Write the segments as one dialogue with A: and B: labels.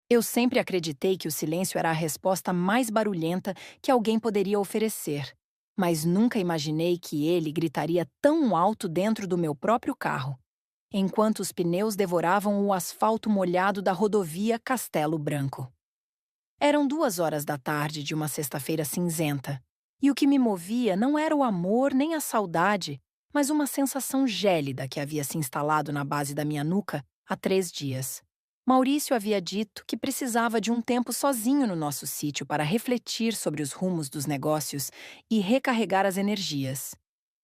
A: Eu sempre acreditei que o silêncio era a resposta mais barulhenta que alguém poderia oferecer, mas nunca imaginei que ele gritaria tão alto dentro do meu próprio carro, enquanto os pneus devoravam o asfalto molhado da rodovia Castelo Branco. Eram 2 horas da tarde de uma sexta-feira cinzenta, e o que me movia não era o amor nem a saudade, mas uma sensação gélida que havia se instalado na base da minha nuca há 3 dias. Maurício havia dito que precisava de um tempo sozinho no nosso sítio para refletir sobre os rumos dos negócios e recarregar as energias.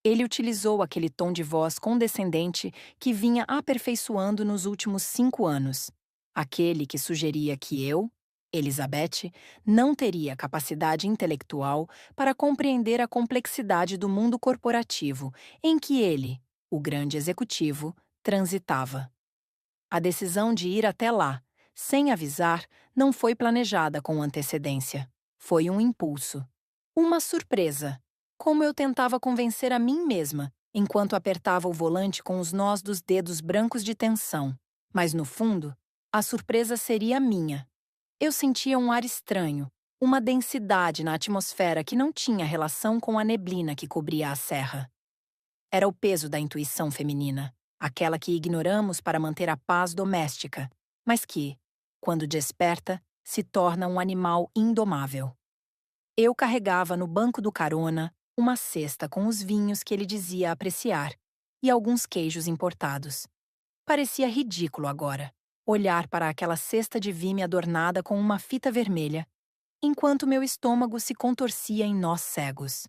A: Ele utilizou aquele tom de voz condescendente que vinha aperfeiçoando nos últimos 5 anos. Aquele que sugeria que eu, Elizabeth, não teria capacidade intelectual para compreender a complexidade do mundo corporativo em que ele, o grande executivo, transitava. A decisão de ir até lá, sem avisar, não foi planejada com antecedência. Foi um impulso. Uma surpresa. Como eu tentava convencer a mim mesma, enquanto apertava o volante com os nós dos dedos brancos de tensão. Mas, no fundo, a surpresa seria minha. Eu sentia um ar estranho, uma densidade na atmosfera que não tinha relação com a neblina que cobria a serra. Era o peso da intuição feminina, aquela que ignoramos para manter a paz doméstica, mas que, quando desperta, se torna um animal indomável. Eu carregava no banco do carona uma cesta com os vinhos que ele dizia apreciar e alguns queijos importados. Parecia ridículo agora olhar para aquela cesta de vime adornada com uma fita vermelha, enquanto meu estômago se contorcia em nós cegos.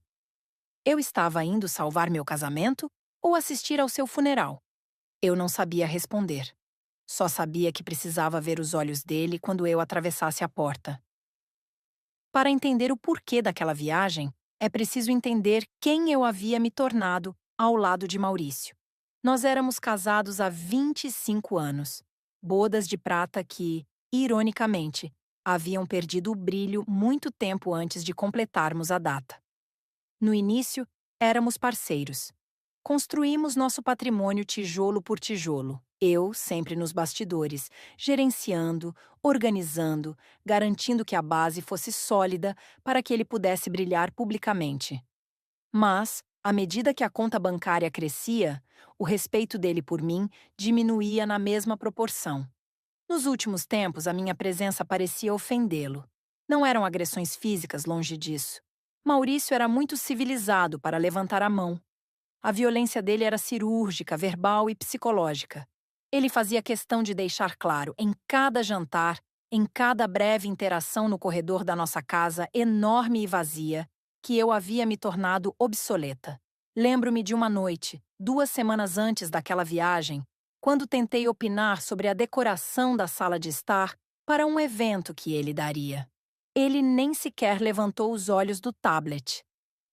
A: Eu estava indo salvar meu casamento ou assistir ao seu funeral? Eu não sabia responder. Só sabia que precisava ver os olhos dele quando eu atravessasse a porta. Para entender o porquê daquela viagem, é preciso entender quem eu havia me tornado ao lado de Maurício. Nós éramos casados há 25 anos, bodas de prata que, ironicamente, haviam perdido o brilho muito tempo antes de completarmos a data. No início, éramos parceiros. Construímos nosso patrimônio tijolo por tijolo, eu sempre nos bastidores, gerenciando, organizando, garantindo que a base fosse sólida para que ele pudesse brilhar publicamente. Mas, à medida que a conta bancária crescia, o respeito dele por mim diminuía na mesma proporção. Nos últimos tempos, a minha presença parecia ofendê-lo. Não eram agressões físicas, longe disso. Maurício era muito civilizado para levantar a mão. A violência dele era cirúrgica, verbal e psicológica. Ele fazia questão de deixar claro, em cada jantar, em cada breve interação no corredor da nossa casa enorme e vazia, que eu havia me tornado obsoleta. Lembro-me de uma noite, 2 semanas antes daquela viagem, quando tentei opinar sobre a decoração da sala de estar para um evento que ele daria. Ele nem sequer levantou os olhos do tablet.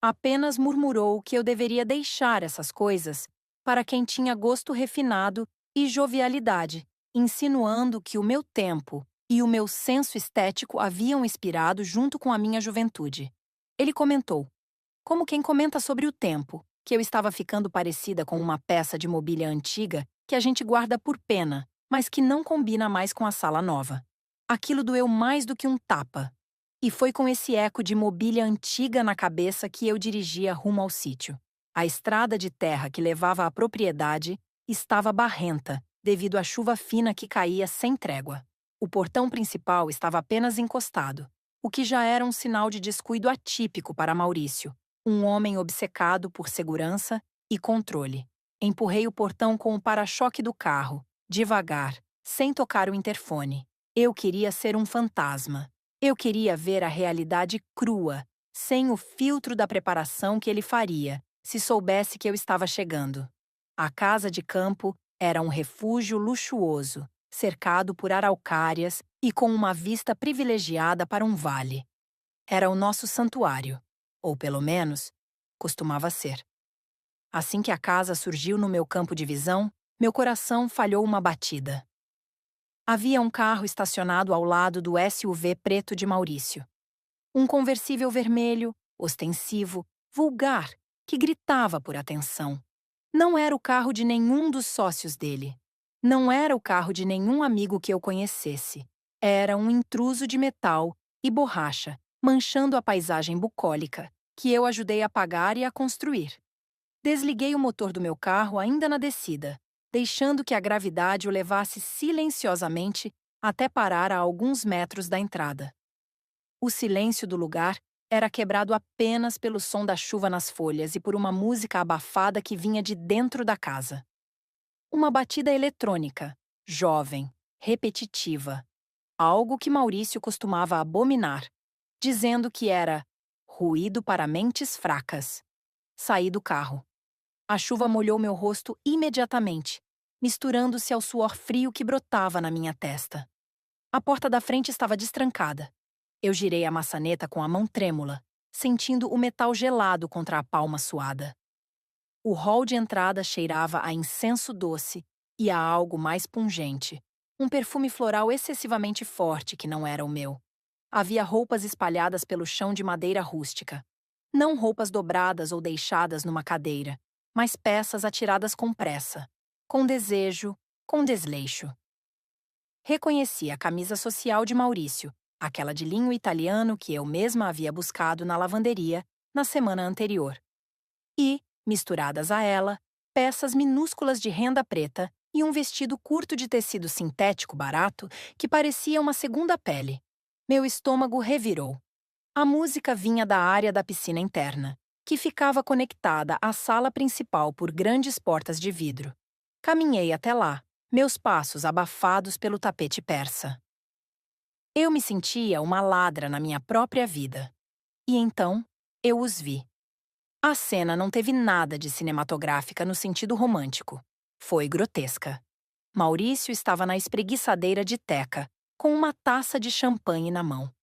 A: Apenas murmurou que eu deveria deixar essas coisas para quem tinha gosto refinado e jovialidade, insinuando que o meu tempo e o meu senso estético haviam expirado junto com a minha juventude. Ele comentou, como quem comenta sobre o tempo, que eu estava ficando parecida com uma peça de mobília antiga que a gente guarda por pena, mas que não combina mais com a sala nova. Aquilo doeu mais do que um tapa. E foi com esse eco de mobília antiga na cabeça que eu dirigia rumo ao sítio. A estrada de terra que levava à propriedade estava barrenta, devido à chuva fina que caía sem trégua. O portão principal estava apenas encostado, o que já era um sinal de descuido atípico para Maurício, um homem obcecado por segurança e controle. Empurrei o portão com o para-choque do carro, devagar, sem tocar o interfone. Eu queria ser um fantasma. Eu queria ver a realidade crua, sem o filtro da preparação que ele faria, se soubesse que eu estava chegando. A casa de campo era um refúgio luxuoso, cercado por araucárias e com uma vista privilegiada para um vale. Era o nosso santuário, ou pelo menos, costumava ser. Assim que a casa surgiu no meu campo de visão, meu coração falhou uma batida. Havia um carro estacionado ao lado do SUV preto de Maurício. Um conversível vermelho, ostensivo, vulgar, que gritava por atenção. Não era o carro de nenhum dos sócios dele. Não era o carro de nenhum amigo que eu conhecesse. Era um intruso de metal e borracha, manchando a paisagem bucólica, que eu ajudei a apagar e a construir. Desliguei o motor do meu carro ainda na descida, deixando que a gravidade o levasse silenciosamente até parar a alguns metros da entrada. O silêncio do lugar era quebrado apenas pelo som da chuva nas folhas e por uma música abafada que vinha de dentro da casa. Uma batida eletrônica, jovem, repetitiva, algo que Maurício costumava abominar, dizendo que era ruído para mentes fracas. Saí do carro. A chuva molhou meu rosto imediatamente, misturando-se ao suor frio que brotava na minha testa. A porta da frente estava destrancada. Eu girei a maçaneta com a mão trêmula, sentindo o metal gelado contra a palma suada. O hall de entrada cheirava a incenso doce e a algo mais pungente, um perfume floral excessivamente forte que não era o meu. Havia roupas espalhadas pelo chão de madeira rústica. Não roupas dobradas ou deixadas numa cadeira, mas peças atiradas com pressa, com desejo, com desleixo. Reconheci a camisa social de Maurício, aquela de linho italiano que eu mesma havia buscado na lavanderia na semana anterior. E, misturadas a ela, peças minúsculas de renda preta e um vestido curto de tecido sintético barato que parecia uma segunda pele. Meu estômago revirou. A música vinha da área da piscina interna, que ficava conectada à sala principal por grandes portas de vidro. Caminhei até lá, meus passos abafados pelo tapete persa. Eu me sentia uma ladra na minha própria vida. E então, eu os vi. A cena não teve nada de cinematográfica no sentido romântico. Foi grotesca. Maurício estava na espreguiçadeira de teca, com uma taça de champanhe na mão.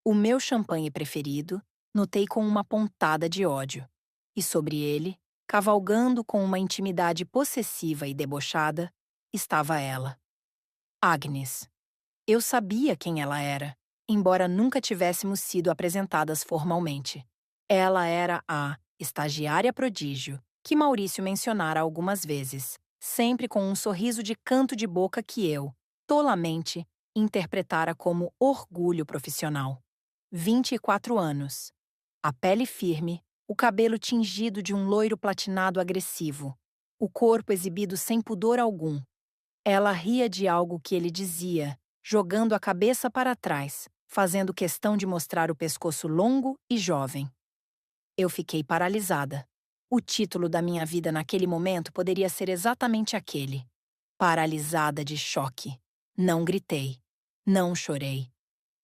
A: O meu champanhe preferido, notei com uma pontada de ódio. E sobre ele, cavalgando com uma intimidade possessiva e debochada, estava ela. Agnes. Eu sabia quem ela era, embora nunca tivéssemos sido apresentadas formalmente. Ela era a estagiária prodígio, que Maurício mencionara algumas vezes, sempre com um sorriso de canto de boca que eu, tolamente, interpretara como orgulho profissional. 24 anos. A pele firme, o cabelo tingido de um loiro platinado agressivo, o corpo exibido sem pudor algum. Ela ria de algo que ele dizia, jogando a cabeça para trás, fazendo questão de mostrar o pescoço longo e jovem. Eu fiquei paralisada. O título da minha vida naquele momento poderia ser exatamente aquele. Paralisada de choque. Não gritei. Não chorei.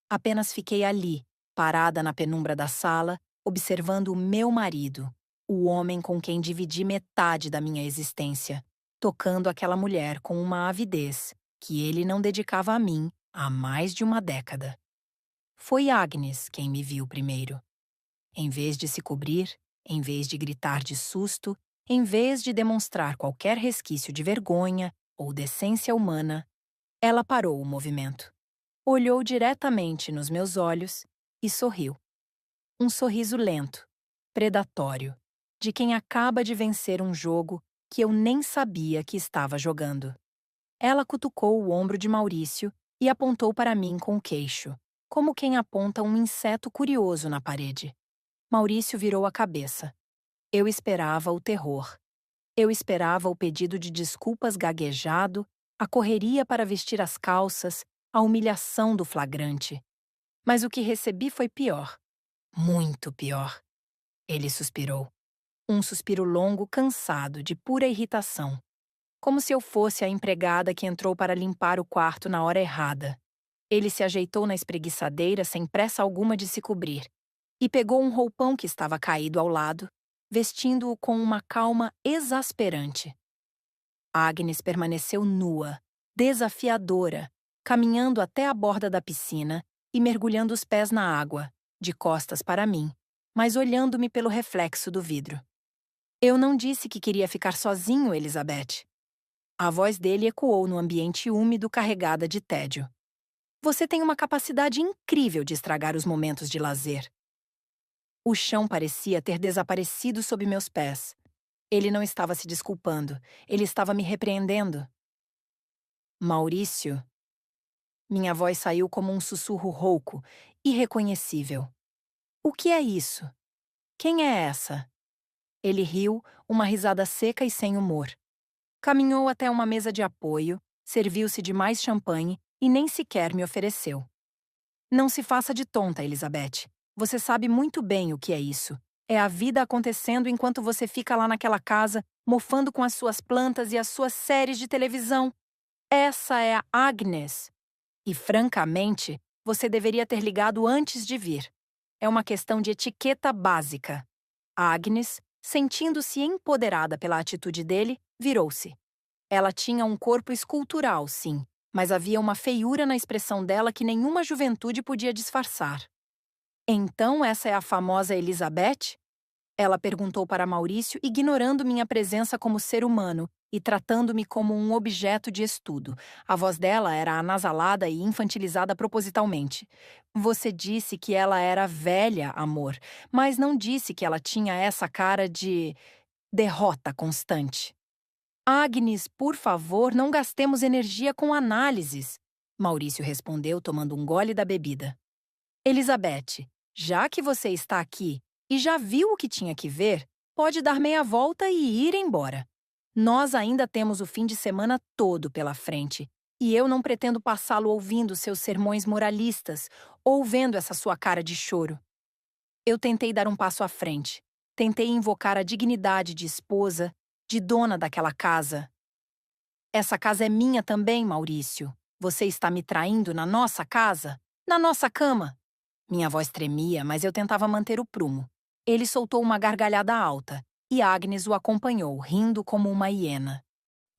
A: Apenas fiquei ali, parada na penumbra da sala, observando o meu marido, o homem com quem dividi metade da minha existência, tocando aquela mulher com uma avidez que ele não dedicava a mim há mais de uma década. Foi Agnes quem me viu primeiro. Em vez de se cobrir, em vez de gritar de susto, em vez de demonstrar qualquer resquício de vergonha ou decência humana, ela parou o movimento. Olhou diretamente nos meus olhos e sorriu. Um sorriso lento, predatório, de quem acaba de vencer um jogo que eu nem sabia que estava jogando. Ela cutucou o ombro de Maurício e apontou para mim com o queixo, como quem aponta um inseto curioso na parede. Maurício virou a cabeça. Eu esperava o terror. Eu esperava o pedido de desculpas gaguejado, a correria para vestir as calças, a humilhação do flagrante. Mas o que recebi foi pior. Muito pior. Ele suspirou. Um suspiro longo, cansado, de pura irritação. Como se eu fosse a empregada que entrou para limpar o quarto na hora errada. Ele se ajeitou na espreguiçadeira sem pressa alguma de se cobrir e pegou um roupão que estava caído ao lado, vestindo-o com uma calma exasperante. Agnes permaneceu nua, desafiadora, caminhando até a borda da piscina e mergulhando os pés na água, de costas para mim, mas olhando-me pelo reflexo do vidro. Eu não disse que queria ficar sozinho, Elizabeth. A voz dele ecoou no ambiente úmido carregada de tédio. Você tem uma capacidade incrível de estragar os momentos de lazer. O chão parecia ter desaparecido sob meus pés. Ele não estava se desculpando, ele estava me repreendendo. Maurício. Minha voz saiu como um sussurro rouco, irreconhecível. O que é isso? Quem é essa? Ele riu, uma risada seca e sem humor. Caminhou até uma mesa de apoio, serviu-se de mais champanhe e nem sequer me ofereceu. Não se faça de tonta, Elizabeth. Você sabe muito bem o que é isso. É a vida acontecendo enquanto você fica lá naquela casa, mofando com as suas plantas e as suas séries de televisão. Essa é a Agnes. E, francamente, você deveria ter ligado antes de vir. É uma questão de etiqueta básica. Agnes, sentindo-se empoderada pela atitude dele, virou-se. Ela tinha um corpo escultural, sim, mas havia uma feiura na expressão dela que nenhuma juventude podia disfarçar. Então essa é a famosa Elizabeth? Ela perguntou para Maurício, ignorando minha presença como ser humano e tratando-me como um objeto de estudo. A voz dela era anasalada e infantilizada propositalmente. Você disse que ela era velha, amor, mas não disse que ela tinha essa cara de derrota constante. Agnes, por favor, não gastemos energia com análises, Maurício respondeu, tomando um gole da bebida. Elizabeth, já que você está aqui e já viu o que tinha que ver, pode dar meia volta e ir embora. Nós ainda temos o fim de semana todo pela frente, e eu não pretendo passá-lo ouvindo seus sermões moralistas ou vendo essa sua cara de choro. Eu tentei dar um passo à frente. Tentei invocar a dignidade de esposa, de dona daquela casa. Essa casa é minha também, Maurício. Você está me traindo na nossa casa? Na nossa cama? Minha voz tremia, mas eu tentava manter o prumo. Ele soltou uma gargalhada alta, e Agnes o acompanhou, rindo como uma hiena.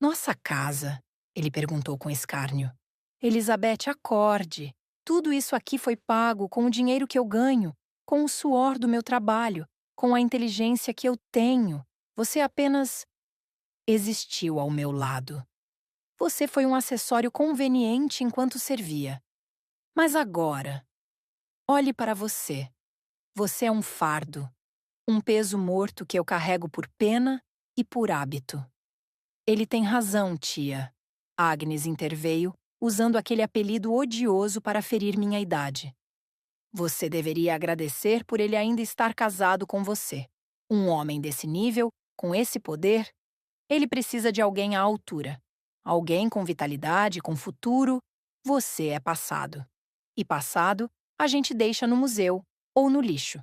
A: Nossa casa? Ele perguntou com escárnio. Elizabeth, acorde. Tudo isso aqui foi pago com o dinheiro que eu ganho, com o suor do meu trabalho, com a inteligência que eu tenho. Você apenas existiu ao meu lado. Você foi um acessório conveniente enquanto servia. Mas agora, olhe para você. Você é um fardo, um peso morto que eu carrego por pena e por hábito. Ele tem razão, tia. Agnes interveio, usando aquele apelido odioso para ferir minha idade. Você deveria agradecer por ele ainda estar casado com você. Um homem desse nível, com esse poder, ele precisa de alguém à altura. Alguém com vitalidade, com futuro. Você é passado. E passado, a gente deixa no museu ou no lixo.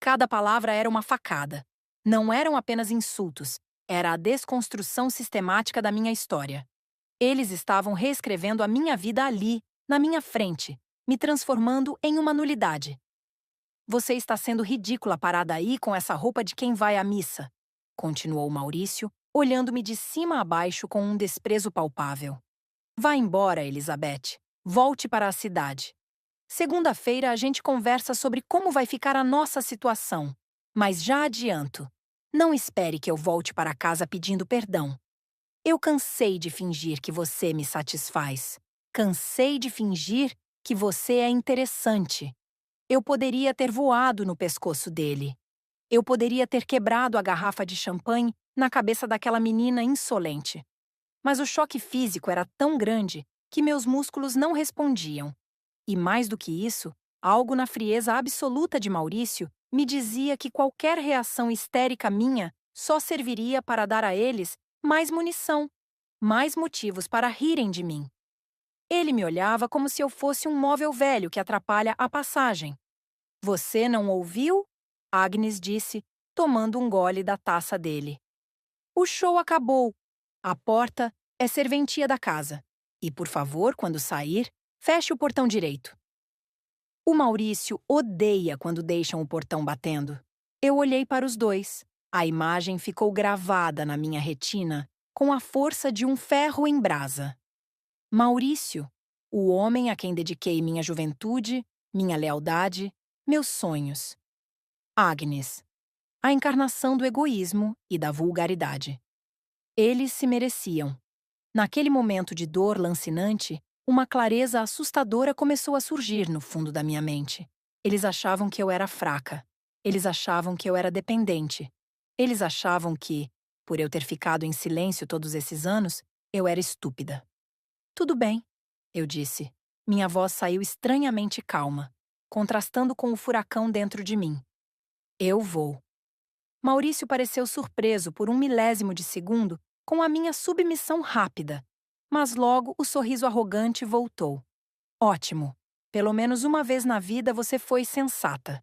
A: Cada palavra era uma facada. Não eram apenas insultos, era a desconstrução sistemática da minha história. Eles estavam reescrevendo a minha vida ali, na minha frente, me transformando em uma nulidade. Você está sendo ridícula parada aí com essa roupa de quem vai à missa, continuou Maurício, olhando-me de cima a baixo com um desprezo palpável. Vá embora, Elizabeth. Volte para a cidade. Segunda-feira a gente conversa sobre como vai ficar a nossa situação. Mas já adianto, não espere que eu volte para casa pedindo perdão. Eu cansei de fingir que você me satisfaz. Cansei de fingir que você é interessante. Eu poderia ter voado no pescoço dele. Eu poderia ter quebrado a garrafa de champanhe na cabeça daquela menina insolente. Mas o choque físico era tão grande que meus músculos não respondiam. E mais do que isso, algo na frieza absoluta de Maurício me dizia que qualquer reação histérica minha só serviria para dar a eles mais munição, mais motivos para rirem de mim. Ele me olhava como se eu fosse um móvel velho que atrapalha a passagem. Você não ouviu? Agnes disse, tomando um gole da taça dele. O show acabou. A porta é serventia da casa. E, por favor, quando sair, feche o portão direito. O Maurício odeia quando deixam o portão batendo. Eu olhei para os dois. A imagem ficou gravada na minha retina com a força de um ferro em brasa. Maurício, o homem a quem dediquei minha juventude, minha lealdade, meus sonhos. Agnes, a encarnação do egoísmo e da vulgaridade. Eles se mereciam. Naquele momento de dor lancinante, uma clareza assustadora começou a surgir no fundo da minha mente. Eles achavam que eu era fraca. Eles achavam que eu era dependente. Eles achavam que, por eu ter ficado em silêncio todos esses anos, eu era estúpida. Tudo bem, eu disse. Minha voz saiu estranhamente calma, contrastando com o furacão dentro de mim. Eu vou. Maurício pareceu surpreso por 1 milésimo de segundo com a minha submissão rápida, mas logo o sorriso arrogante voltou. Ótimo. Pelo menos uma vez na vida você foi sensata.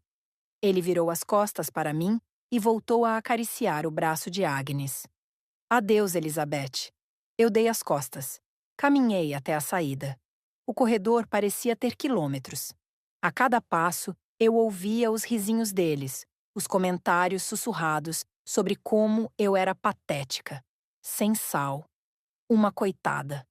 A: Ele virou as costas para mim e voltou a acariciar o braço de Agnes. Adeus, Elizabeth. Eu dei as costas. Caminhei até a saída. O corredor parecia ter quilômetros. A cada passo, eu ouvia os risinhos deles, os comentários sussurrados sobre como eu era patética, sem sal, uma coitada.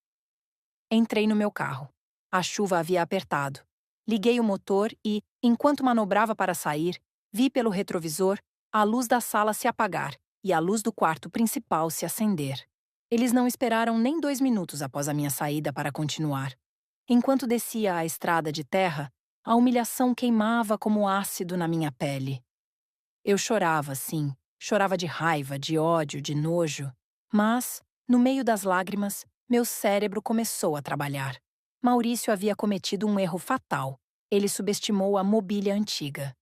A: Entrei no meu carro. A chuva havia apertado. Liguei o motor e, enquanto manobrava para sair, vi pelo retrovisor a luz da sala se apagar e a luz do quarto principal se acender. Eles não esperaram nem 2 minutos após a minha saída para continuar. Enquanto descia a estrada de terra, a humilhação queimava como ácido na minha pele. Eu chorava, sim. Chorava de raiva, de ódio, de nojo. Mas, no meio das lágrimas, meu cérebro começou a trabalhar. Maurício havia cometido um erro fatal. Ele subestimou a mobília antiga.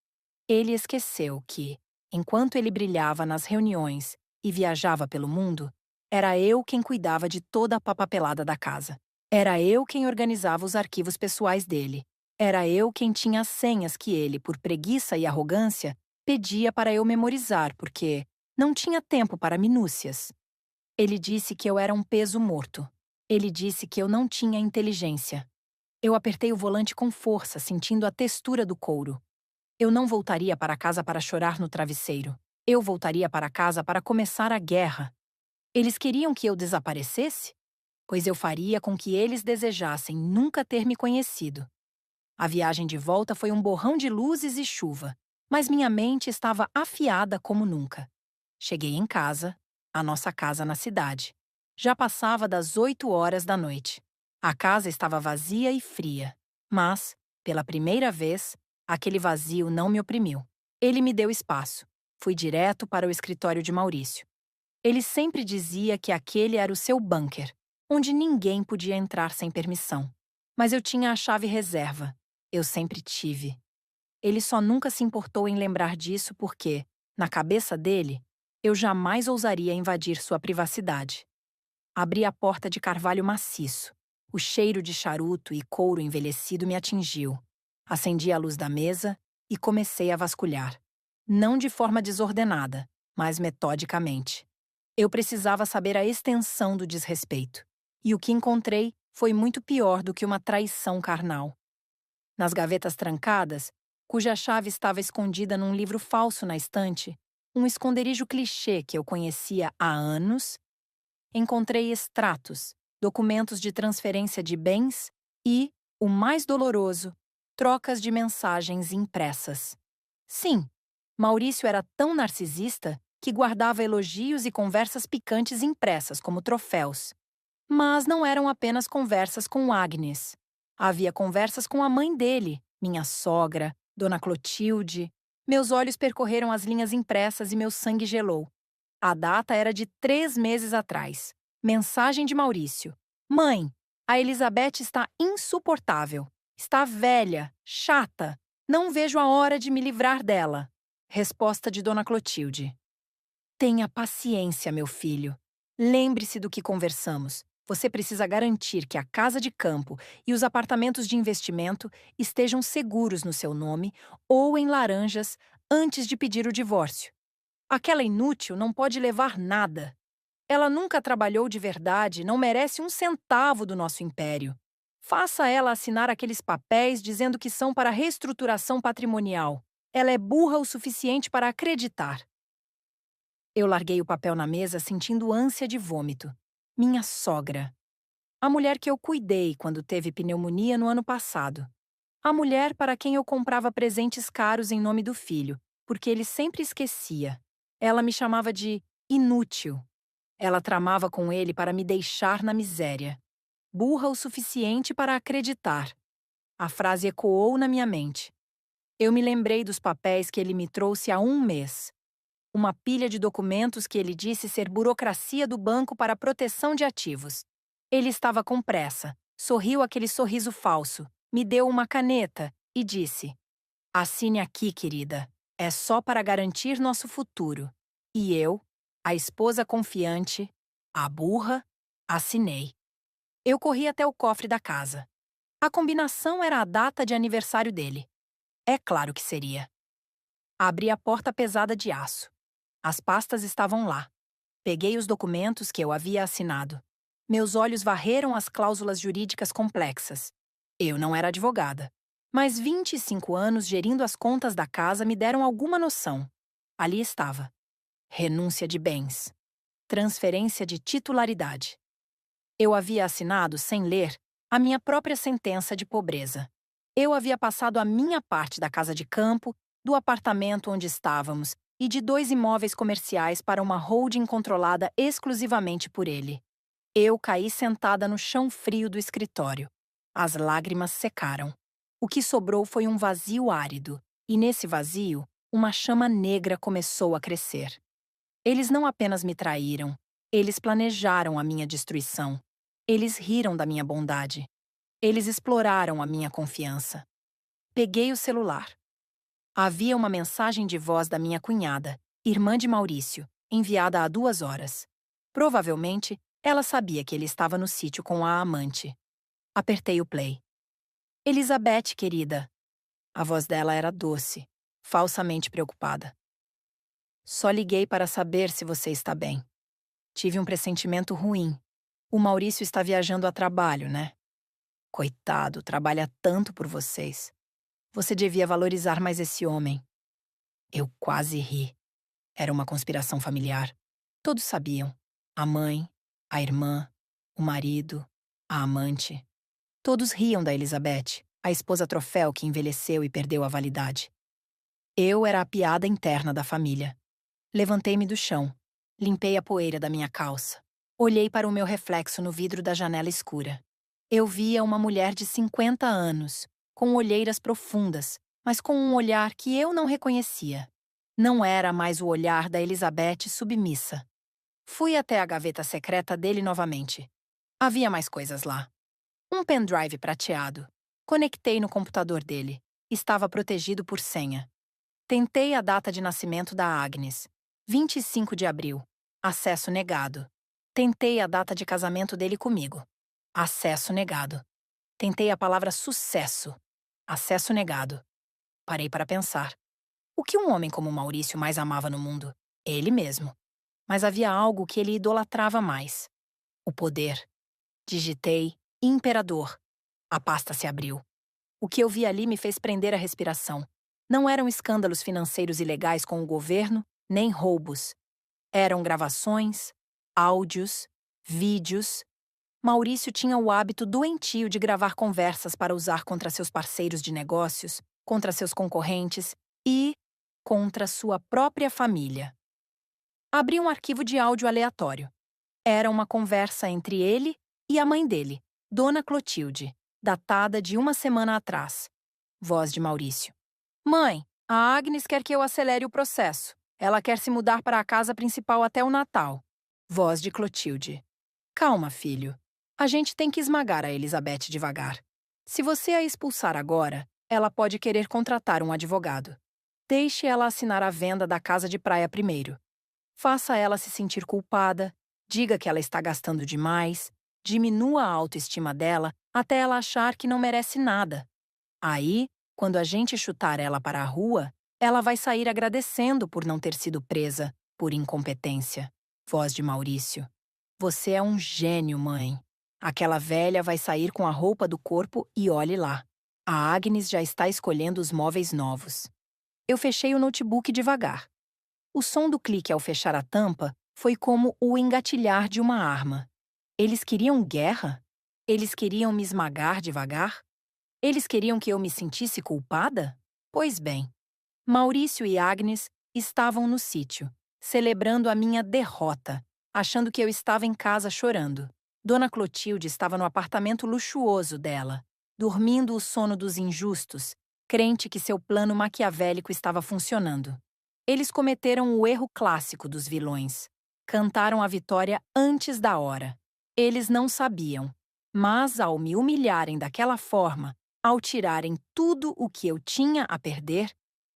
A: Ele esqueceu que, enquanto ele brilhava nas reuniões e viajava pelo mundo, era eu quem cuidava de toda a papelada da casa. Era eu quem organizava os arquivos pessoais dele. Era eu quem tinha as senhas que ele, por preguiça e arrogância, pedia para eu memorizar, porque não tinha tempo para minúcias. Ele disse que eu era um peso morto. Ele disse que eu não tinha inteligência. Eu apertei o volante com força, sentindo a textura do couro. Eu não voltaria para casa para chorar no travesseiro. Eu voltaria para casa para começar a guerra. Eles queriam que eu desaparecesse? Pois eu faria com que eles desejassem nunca ter me conhecido. A viagem de volta foi um borrão de luzes e chuva, mas minha mente estava afiada como nunca. Cheguei em casa, a nossa casa na cidade. Já passava das 8 horas da noite. A casa estava vazia e fria, mas, pela primeira vez, aquele vazio não me oprimiu. Ele me deu espaço. Fui direto para o escritório de Maurício. Ele sempre dizia que aquele era o seu bunker, onde ninguém podia entrar sem permissão. Mas eu tinha a chave reserva. Eu sempre tive. Ele só nunca se importou em lembrar disso porque, na cabeça dele, eu jamais ousaria invadir sua privacidade. Abri a porta de carvalho maciço. O cheiro de charuto e couro envelhecido me atingiu. Acendi a luz da mesa e comecei a vasculhar. Não de forma desordenada, mas metodicamente. Eu precisava saber a extensão do desrespeito. E o que encontrei foi muito pior do que uma traição carnal. Nas gavetas trancadas, cuja chave estava escondida num livro falso na estante, um esconderijo clichê que eu conhecia há anos, encontrei extratos, documentos de transferência de bens e, o mais doloroso, trocas de mensagens impressas. Sim, Maurício era tão narcisista que guardava elogios e conversas picantes impressas como troféus. Mas não eram apenas conversas com Agnes. Havia conversas com a mãe dele, minha sogra, Dona Clotilde. Meus olhos percorreram as linhas impressas e meu sangue gelou. A data era de 3 meses atrás. Mensagem de Maurício. Mãe, a Elizabeth está insuportável. Está velha, chata. Não vejo a hora de me livrar dela. Resposta de Dona Clotilde. Tenha paciência, meu filho. Lembre-se do que conversamos. Você precisa garantir que a casa de campo e os apartamentos de investimento estejam seguros no seu nome ou em laranjas antes de pedir o divórcio. Aquela inútil não pode levar nada. Ela nunca trabalhou de verdade, não merece 1 centavo do nosso império. Faça ela assinar aqueles papéis dizendo que são para reestruturação patrimonial. Ela é burra o suficiente para acreditar. Eu larguei o papel na mesa sentindo ânsia de vômito. Minha sogra. A mulher que eu cuidei quando teve pneumonia no ano passado. A mulher para quem eu comprava presentes caros em nome do filho, porque ele sempre esquecia. Ela me chamava de inútil. Ela tramava com ele para me deixar na miséria. Burra o suficiente para acreditar. A frase ecoou na minha mente. Eu me lembrei dos papéis que ele me trouxe há 1 mês. Uma pilha de documentos que ele disse ser burocracia do banco para proteção de ativos. Ele estava com pressa. Sorriu aquele sorriso falso. Me deu uma caneta e disse: "Assine aqui, querida. É só para garantir nosso futuro." E eu, a esposa confiante, a burra, assinei. Eu corri até o cofre da casa. A combinação era a data de aniversário dele. É claro que seria. Abri a porta pesada de aço. As pastas estavam lá. Peguei os documentos que eu havia assinado. Meus olhos varreram as cláusulas jurídicas complexas. Eu não era advogada. Mas 25 anos gerindo as contas da casa me deram alguma noção. Ali estava. Renúncia de bens. Transferência de titularidade. Eu havia assinado, sem ler, a minha própria sentença de pobreza. Eu havia passado a minha parte da casa de campo, do apartamento onde estávamos e de 2 imóveis comerciais para uma holding controlada exclusivamente por ele. Eu caí sentada no chão frio do escritório. As lágrimas secaram. O que sobrou foi um vazio árido, e nesse vazio, uma chama negra começou a crescer. Eles não apenas me traíram, eles planejaram a minha destruição. Eles riram da minha bondade. Eles exploraram a minha confiança. Peguei o celular. Havia uma mensagem de voz da minha cunhada, irmã de Maurício, enviada há 2 horas. Provavelmente, ela sabia que ele estava no sítio com a amante. Apertei o play. "Elizabeth, querida." A voz dela era doce, falsamente preocupada. "Só liguei para saber se você está bem. Tive um pressentimento ruim. O Maurício está viajando a trabalho, né? Coitado, trabalha tanto por vocês. Você devia valorizar mais esse homem." Eu quase ri. Era uma conspiração familiar. Todos sabiam. A mãe, a irmã, o marido, a amante. Todos riam da Elizabeth, a esposa troféu que envelheceu e perdeu a validade. Eu era a piada interna da família. Levantei-me do chão. Limpei a poeira da minha calça. Olhei para o meu reflexo no vidro da janela escura. Eu via uma mulher de 50 anos, com olheiras profundas, mas com um olhar que eu não reconhecia. Não era mais o olhar da Elizabeth submissa. Fui até a gaveta secreta dele novamente. Havia mais coisas lá. Um pendrive prateado. Conectei no computador dele. Estava protegido por senha. Tentei a data de nascimento da Agnes. 25 de abril. Acesso negado. Tentei a data de casamento dele comigo. Acesso negado. Tentei a palavra sucesso. Acesso negado. Parei para pensar. O que um homem como Maurício mais amava no mundo? Ele mesmo. Mas havia algo que ele idolatrava mais. O poder. Digitei imperador. A pasta se abriu. O que eu vi ali me fez prender a respiração. Não eram escândalos financeiros ilegais com o governo, nem roubos. Eram gravações, áudios, vídeos. Maurício tinha o hábito doentio de gravar conversas para usar contra seus parceiros de negócios, contra seus concorrentes e contra sua própria família. Abri um arquivo de áudio aleatório. Era uma conversa entre ele e a mãe dele, Dona Clotilde, datada de 1 semana atrás. Voz de Maurício. "Mãe, a Agnes quer que eu acelere o processo. Ela quer se mudar para a casa principal até o Natal." Voz de Clotilde. "Calma, filho. A gente tem que esmagar a Elizabeth devagar. Se você a expulsar agora, ela pode querer contratar um advogado. Deixe ela assinar a venda da casa de praia primeiro. Faça ela se sentir culpada, diga que ela está gastando demais, diminua a autoestima dela até ela achar que não merece nada. Aí, quando a gente chutar ela para a rua, ela vai sair agradecendo por não ter sido presa por incompetência." Voz de Maurício. "Você é um gênio, mãe. Aquela velha vai sair com a roupa do corpo e olhe lá. A Agnes já está escolhendo os móveis novos." Eu fechei o notebook devagar. O som do clique ao fechar a tampa foi como o engatilhar de uma arma. Eles queriam guerra? Eles queriam me esmagar devagar? Eles queriam que eu me sentisse culpada? Pois bem, Maurício e Agnes estavam no sítio, celebrando a minha derrota, achando que eu estava em casa chorando. Dona Clotilde estava no apartamento luxuoso dela, dormindo o sono dos injustos, crente que seu plano maquiavélico estava funcionando. Eles cometeram o erro clássico dos vilões. Cantaram a vitória antes da hora. Eles não sabiam. Mas, ao me humilharem daquela forma, Ao tirarem tudo o que eu tinha a perder,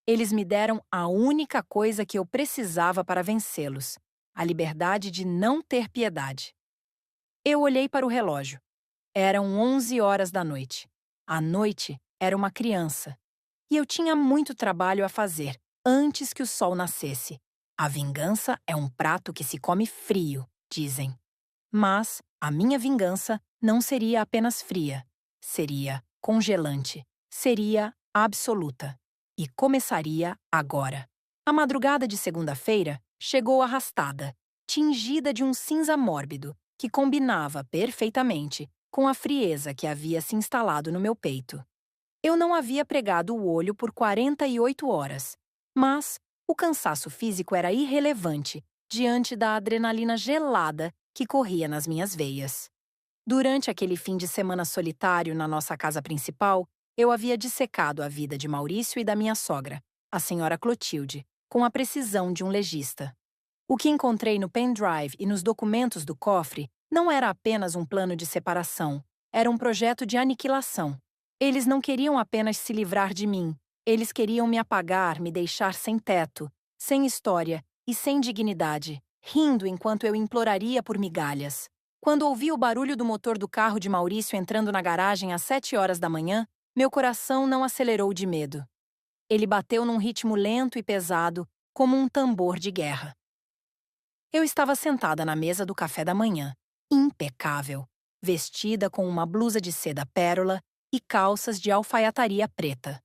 A: eles me deram a única coisa que eu precisava para vencê-los: a liberdade de não ter piedade. Eu olhei para o relógio. Eram 11 horas da noite. A noite era uma criança. E eu tinha muito trabalho a fazer antes que o sol nascesse. A vingança é um prato que se come frio, dizem. Mas a minha vingança não seria apenas fria. Seria congelante. Seria absoluta. E começaria agora. A madrugada de segunda-feira chegou arrastada, tingida de um cinza mórbido, que combinava perfeitamente com a frieza que havia se instalado no meu peito. Eu não havia pregado o olho por 48 horas, mas o cansaço físico era irrelevante diante da adrenalina gelada que corria nas minhas veias. Durante aquele fim de semana solitário na nossa casa principal, eu havia dissecado a vida de Maurício e da minha sogra, a senhora Clotilde, com a precisão de um legista. O que encontrei no pendrive e nos documentos do cofre não era apenas um plano de separação, era um projeto de aniquilação. Eles não queriam apenas se livrar de mim, eles queriam me apagar, me deixar sem teto, sem história e sem dignidade, rindo enquanto eu imploraria por migalhas. Quando ouvi o barulho do motor do carro de Maurício entrando na garagem às 7 horas da manhã, meu coração não acelerou de medo. Ele bateu num ritmo lento e pesado, como um tambor de guerra. Eu estava sentada na mesa do café da manhã, impecável, vestida com uma blusa de seda pérola e calças de alfaiataria preta.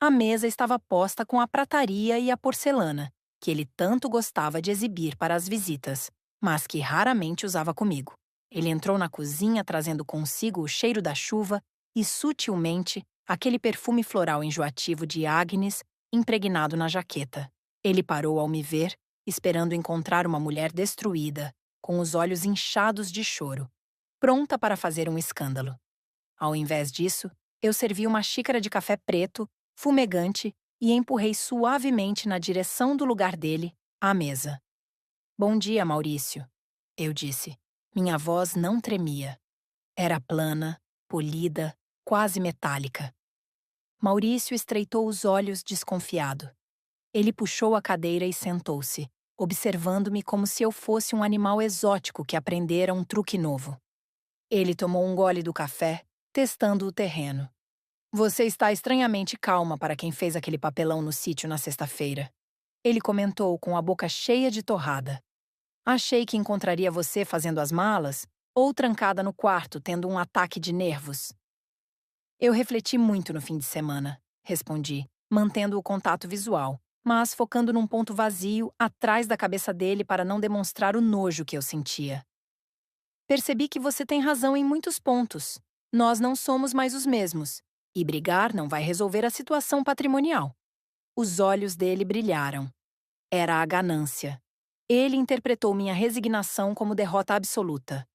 A: A mesa estava posta com a prataria e a porcelana, que ele tanto gostava de exibir para as visitas, mas que raramente usava comigo. Ele entrou na cozinha trazendo consigo o cheiro da chuva e, sutilmente, aquele perfume floral enjoativo de Agnes impregnado na jaqueta. Ele parou ao me ver, esperando encontrar uma mulher destruída, com os olhos inchados de choro, pronta para fazer um escândalo. Ao invés disso, eu servi uma xícara de café preto, fumegante, e empurrei suavemente na direção do lugar dele, à mesa. Bom dia, Maurício, eu disse. Minha voz não tremia. Era plana, polida, quase metálica. Maurício estreitou os olhos desconfiado. Ele puxou a cadeira e sentou-se, observando-me como se eu fosse um animal exótico que aprendera um truque novo. Ele tomou um gole do café, testando o terreno. Você está estranhamente calma para quem fez aquele papelão no sítio na sexta-feira. Ele comentou com a boca cheia de torrada. Achei que encontraria você fazendo as malas ou trancada no quarto tendo um ataque de nervos. Eu refleti muito no fim de semana, respondi, mantendo o contato visual, mas focando num ponto vazio atrás da cabeça dele para não demonstrar o nojo que eu sentia. Percebi que você tem razão em muitos pontos. Nós não somos mais os mesmos. E brigar não vai resolver a situação patrimonial. Os olhos dele brilharam. Era a ganância. Ele interpretou minha resignação como derrota absoluta.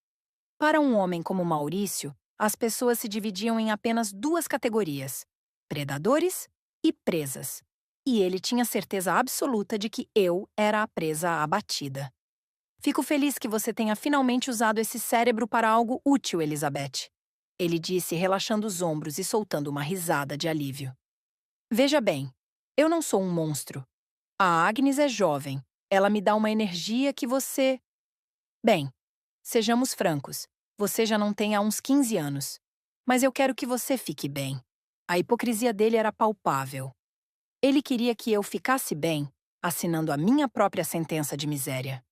A: Para um homem como Maurício, as pessoas se dividiam em apenas duas categorias: predadores e presas. E ele tinha certeza absoluta de que eu era a presa abatida. Fico feliz que você tenha finalmente usado esse cérebro para algo útil, Elizabeth. Ele disse, relaxando os ombros e soltando uma risada de alívio. Veja bem, eu não sou um monstro. A Agnes é jovem. Ela me dá uma energia que você... Bem, sejamos francos. Você já não tem há uns 15 anos. Mas eu quero que você fique bem. A hipocrisia dele era palpável. Ele queria que eu ficasse bem, assinando a minha própria sentença de miséria.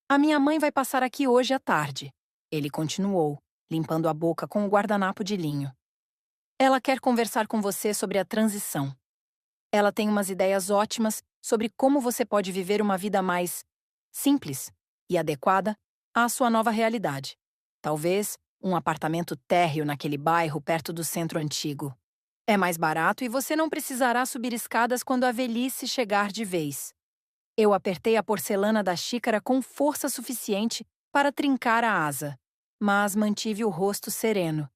A: A minha mãe vai passar aqui hoje à tarde. Ele continuou, limpando a boca com o guardanapo de linho. Ela quer conversar com você sobre a transição. Ela tem umas ideias ótimas sobre como você pode viver uma vida mais simples e adequada à sua nova realidade. Talvez um apartamento térreo naquele bairro perto do centro antigo. É mais barato e você não precisará subir escadas quando a velhice chegar de vez. Eu apertei a porcelana da xícara com força suficiente para trincar a asa, mas mantive o rosto sereno.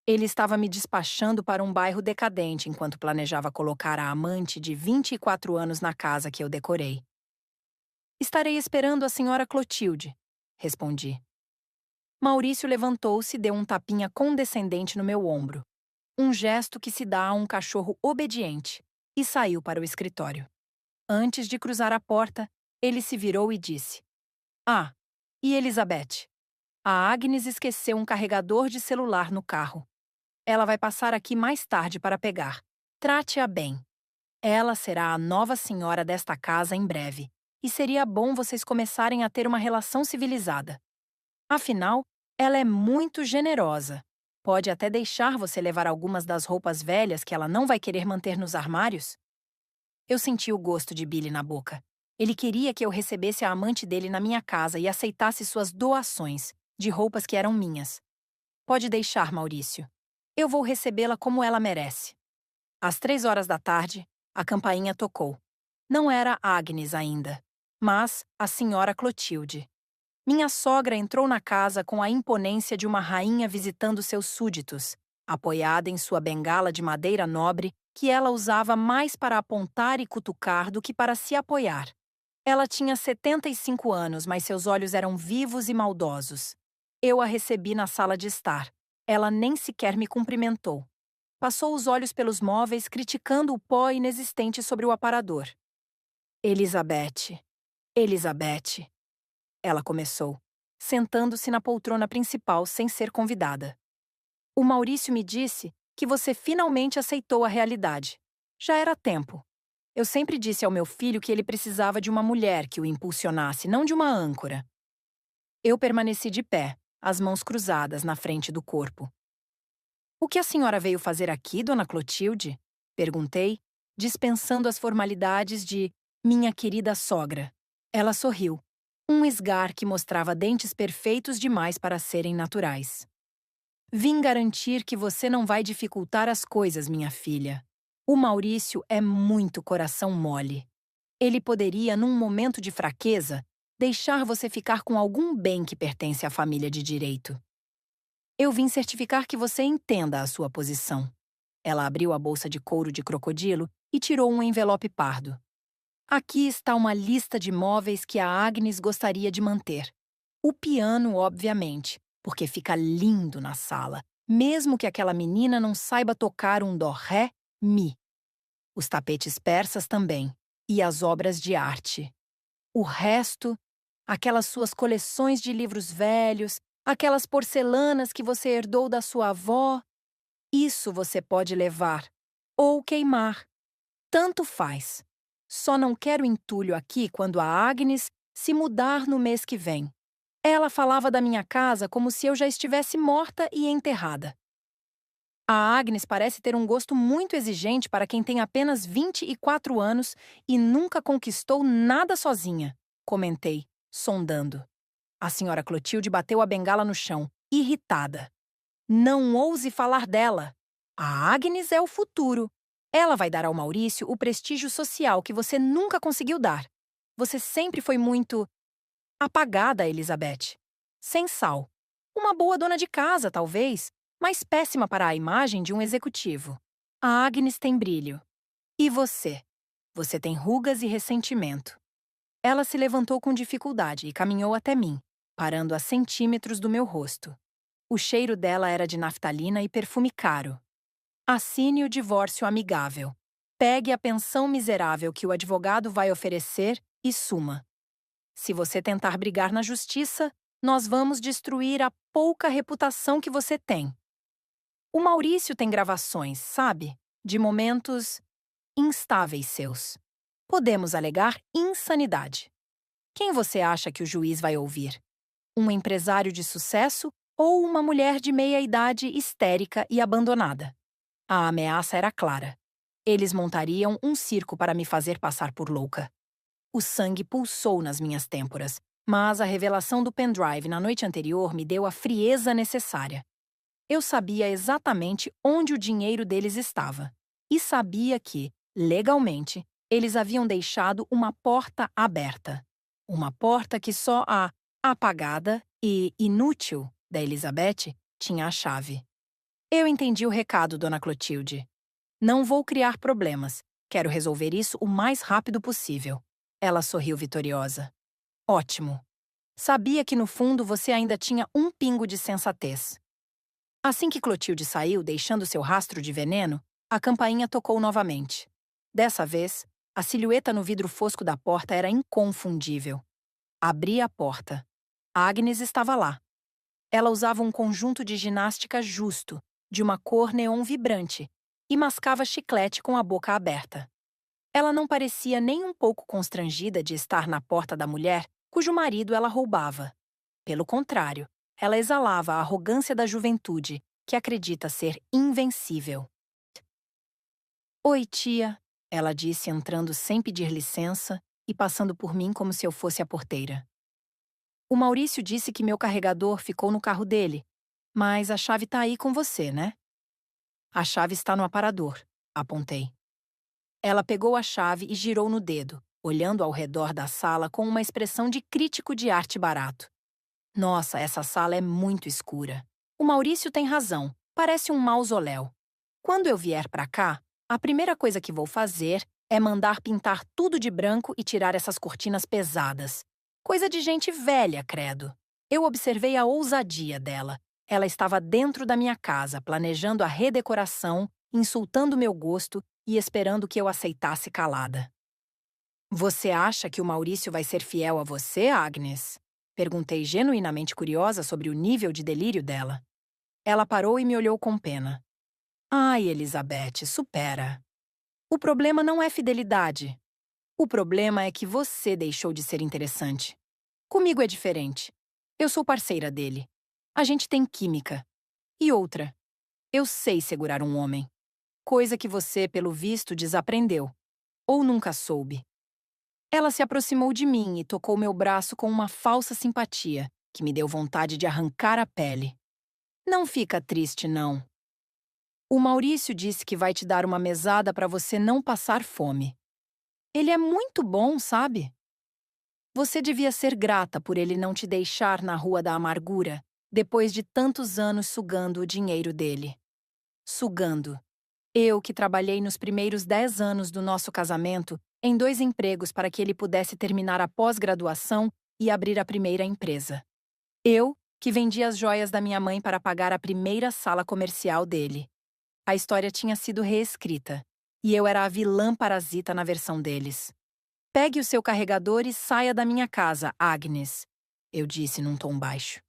A: Ele estava me despachando para um bairro decadente enquanto planejava colocar a amante de 24 anos na casa que eu decorei. Estarei esperando a senhora Clotilde, respondi. Maurício levantou-se e deu um tapinha condescendente no meu ombro. um gesto que se dá a um cachorro obediente, e saiu para o escritório. Antes de cruzar a porta, ele se virou e disse: Ah, e Elizabeth? A Agnes esqueceu um carregador de celular no carro. Ela vai passar aqui mais tarde para pegar. Trate-a bem. Ela será a nova senhora desta casa em breve, e seria bom vocês começarem a ter uma relação civilizada. Afinal, ela é muito generosa. Pode até deixar você levar algumas das roupas velhas que ela não vai querer manter nos armários. Eu senti o gosto de Billy na boca. Ele queria que eu recebesse a amante dele na minha casa e aceitasse suas doações, de roupas que eram minhas. Pode deixar, Maurício. Eu vou recebê-la como ela merece. Às 3 horas da tarde, a campainha tocou. Não era Agnes ainda, mas a senhora Clotilde. Minha sogra entrou na casa com a imponência de uma rainha visitando seus súditos, apoiada em sua bengala de madeira nobre, que ela usava mais para apontar e cutucar do que para se apoiar. Ela tinha 75 anos, mas seus olhos eram vivos e maldosos. Eu a recebi na sala de estar. Ela nem sequer me cumprimentou. Passou os olhos pelos móveis, criticando o pó inexistente sobre o aparador. Elizabeth, Elizabeth, ela começou, sentando-se na poltrona principal sem ser convidada. O Maurício me disse que você finalmente aceitou a realidade. Já era tempo. Eu sempre disse ao meu filho que ele precisava de uma mulher que o impulsionasse, não de uma âncora. Eu permaneci de pé, as mãos cruzadas na frente do corpo. O que a senhora veio fazer aqui, dona Clotilde? Perguntei, dispensando as formalidades de minha querida sogra. Ela sorriu, um esgar que mostrava dentes perfeitos demais para serem naturais. Vim garantir que você não vai dificultar as coisas, minha filha. O Maurício é muito coração mole. Ele poderia, num momento de fraqueza, deixar você ficar com algum bem que pertence à família de direito. Eu vim certificar que você entenda a sua posição. Ela abriu a bolsa de couro de crocodilo e tirou um envelope pardo. Aqui está uma lista de móveis que a Agnes gostaria de manter. O piano, obviamente, porque fica lindo na sala, mesmo que aquela menina não saiba tocar um dó-ré, mi. Os tapetes persas também, e as obras de arte. O resto, aquelas suas coleções de livros velhos, aquelas porcelanas que você herdou da sua avó, isso você pode levar, ou queimar. Tanto faz. Só não quero entulho aqui quando a Agnes se mudar no mês que vem. Ela falava da minha casa como se eu já estivesse morta e enterrada. A Agnes parece ter um gosto muito exigente para quem tem apenas 24 anos e nunca conquistou nada sozinha, comentei, sondando. A senhora Clotilde bateu a bengala no chão, irritada. Não ouse falar dela. A Agnes é o futuro. Ela vai dar ao Maurício o prestígio social que você nunca conseguiu dar. Você sempre foi muito apagada, Elizabeth. Sem sal. Uma boa dona de casa, talvez, mas péssima para a imagem de um executivo. A Agnes tem brilho. E você? Você tem rugas e ressentimento. Ela se levantou com dificuldade e caminhou até mim, parando a centímetros do meu rosto. O cheiro dela era de naftalina e perfume caro. Assine o divórcio amigável. Pegue a pensão miserável que o advogado vai oferecer e suma. Se você tentar brigar na justiça, nós vamos destruir a pouca reputação que você tem. O Maurício tem gravações, sabe? De momentos instáveis seus. Podemos alegar insanidade. Quem você acha que o juiz vai ouvir? Um empresário de sucesso ou uma mulher de meia-idade histérica e abandonada? A ameaça era clara. Eles montariam um circo para me fazer passar por louca. O sangue pulsou nas minhas têmporas, mas a revelação do pendrive na noite anterior me deu a frieza necessária. Eu sabia exatamente onde o dinheiro deles estava. E sabia que, legalmente, eles haviam deixado uma porta aberta. Uma porta que só a apagada e inútil da Elizabeth tinha a chave. Eu entendi o recado, dona Clotilde. Não vou criar problemas. Quero resolver isso o mais rápido possível. Ela sorriu vitoriosa. Ótimo. Sabia que no fundo você ainda tinha um pingo de sensatez. Assim que Clotilde saiu, deixando seu rastro de veneno, a campainha tocou novamente. Dessa vez, a silhueta no vidro fosco da porta era inconfundível. Abri a porta. Agnes estava lá. Ela usava um conjunto de ginástica justo, de uma cor neon vibrante, e mascava chiclete com a boca aberta. Ela não parecia nem um pouco constrangida de estar na porta da mulher cujo marido ela roubava. Pelo contrário, ela exalava a arrogância da juventude, que acredita ser invencível. "Oi, tia", ela disse entrando sem pedir licença e passando por mim como se eu fosse a porteira. "O Maurício disse que meu carregador ficou no carro dele, mas a chave tá aí com você, né?" "A chave está no aparador", apontei. Ela pegou a chave e girou no dedo, olhando ao redor da sala com uma expressão de crítico de arte barato. "Nossa, essa sala é muito escura. O Maurício tem razão, parece um mausoléu. Quando eu vier pra cá, a primeira coisa que vou fazer é mandar pintar tudo de branco e tirar essas cortinas pesadas. Coisa de gente velha, credo." Eu observei a ousadia dela. Ela estava dentro da minha casa, planejando a redecoração, insultando meu gosto e esperando que eu aceitasse calada. "Você acha que o Maurício vai ser fiel a você, Agnes?" Perguntei genuinamente curiosa sobre o nível de delírio dela. Ela parou e me olhou com pena. "Ai, Elizabeth, supera. O problema não é fidelidade. O problema é que você deixou de ser interessante. Comigo é diferente. Eu sou parceira dele. A gente tem química. E outra, eu sei segurar um homem. Coisa que você, pelo visto, desaprendeu. Ou nunca soube." Ela se aproximou de mim e tocou meu braço com uma falsa simpatia, que me deu vontade de arrancar a pele. "Não fica triste, não. O Maurício disse que vai te dar uma mesada para você não passar fome. Ele é muito bom, sabe? Você devia ser grata por ele não te deixar na Rua da Amargura, depois de tantos anos sugando o dinheiro dele." Sugando. Eu, que trabalhei nos primeiros 10 anos do nosso casamento em 2 empregos para que ele pudesse terminar a pós-graduação e abrir a primeira empresa. Eu, que vendi as joias da minha mãe para pagar a primeira sala comercial dele. A história tinha sido reescrita, e eu era a vilã parasita na versão deles. "Pegue o seu carregador e saia da minha casa, Agnes", eu disse num tom baixo.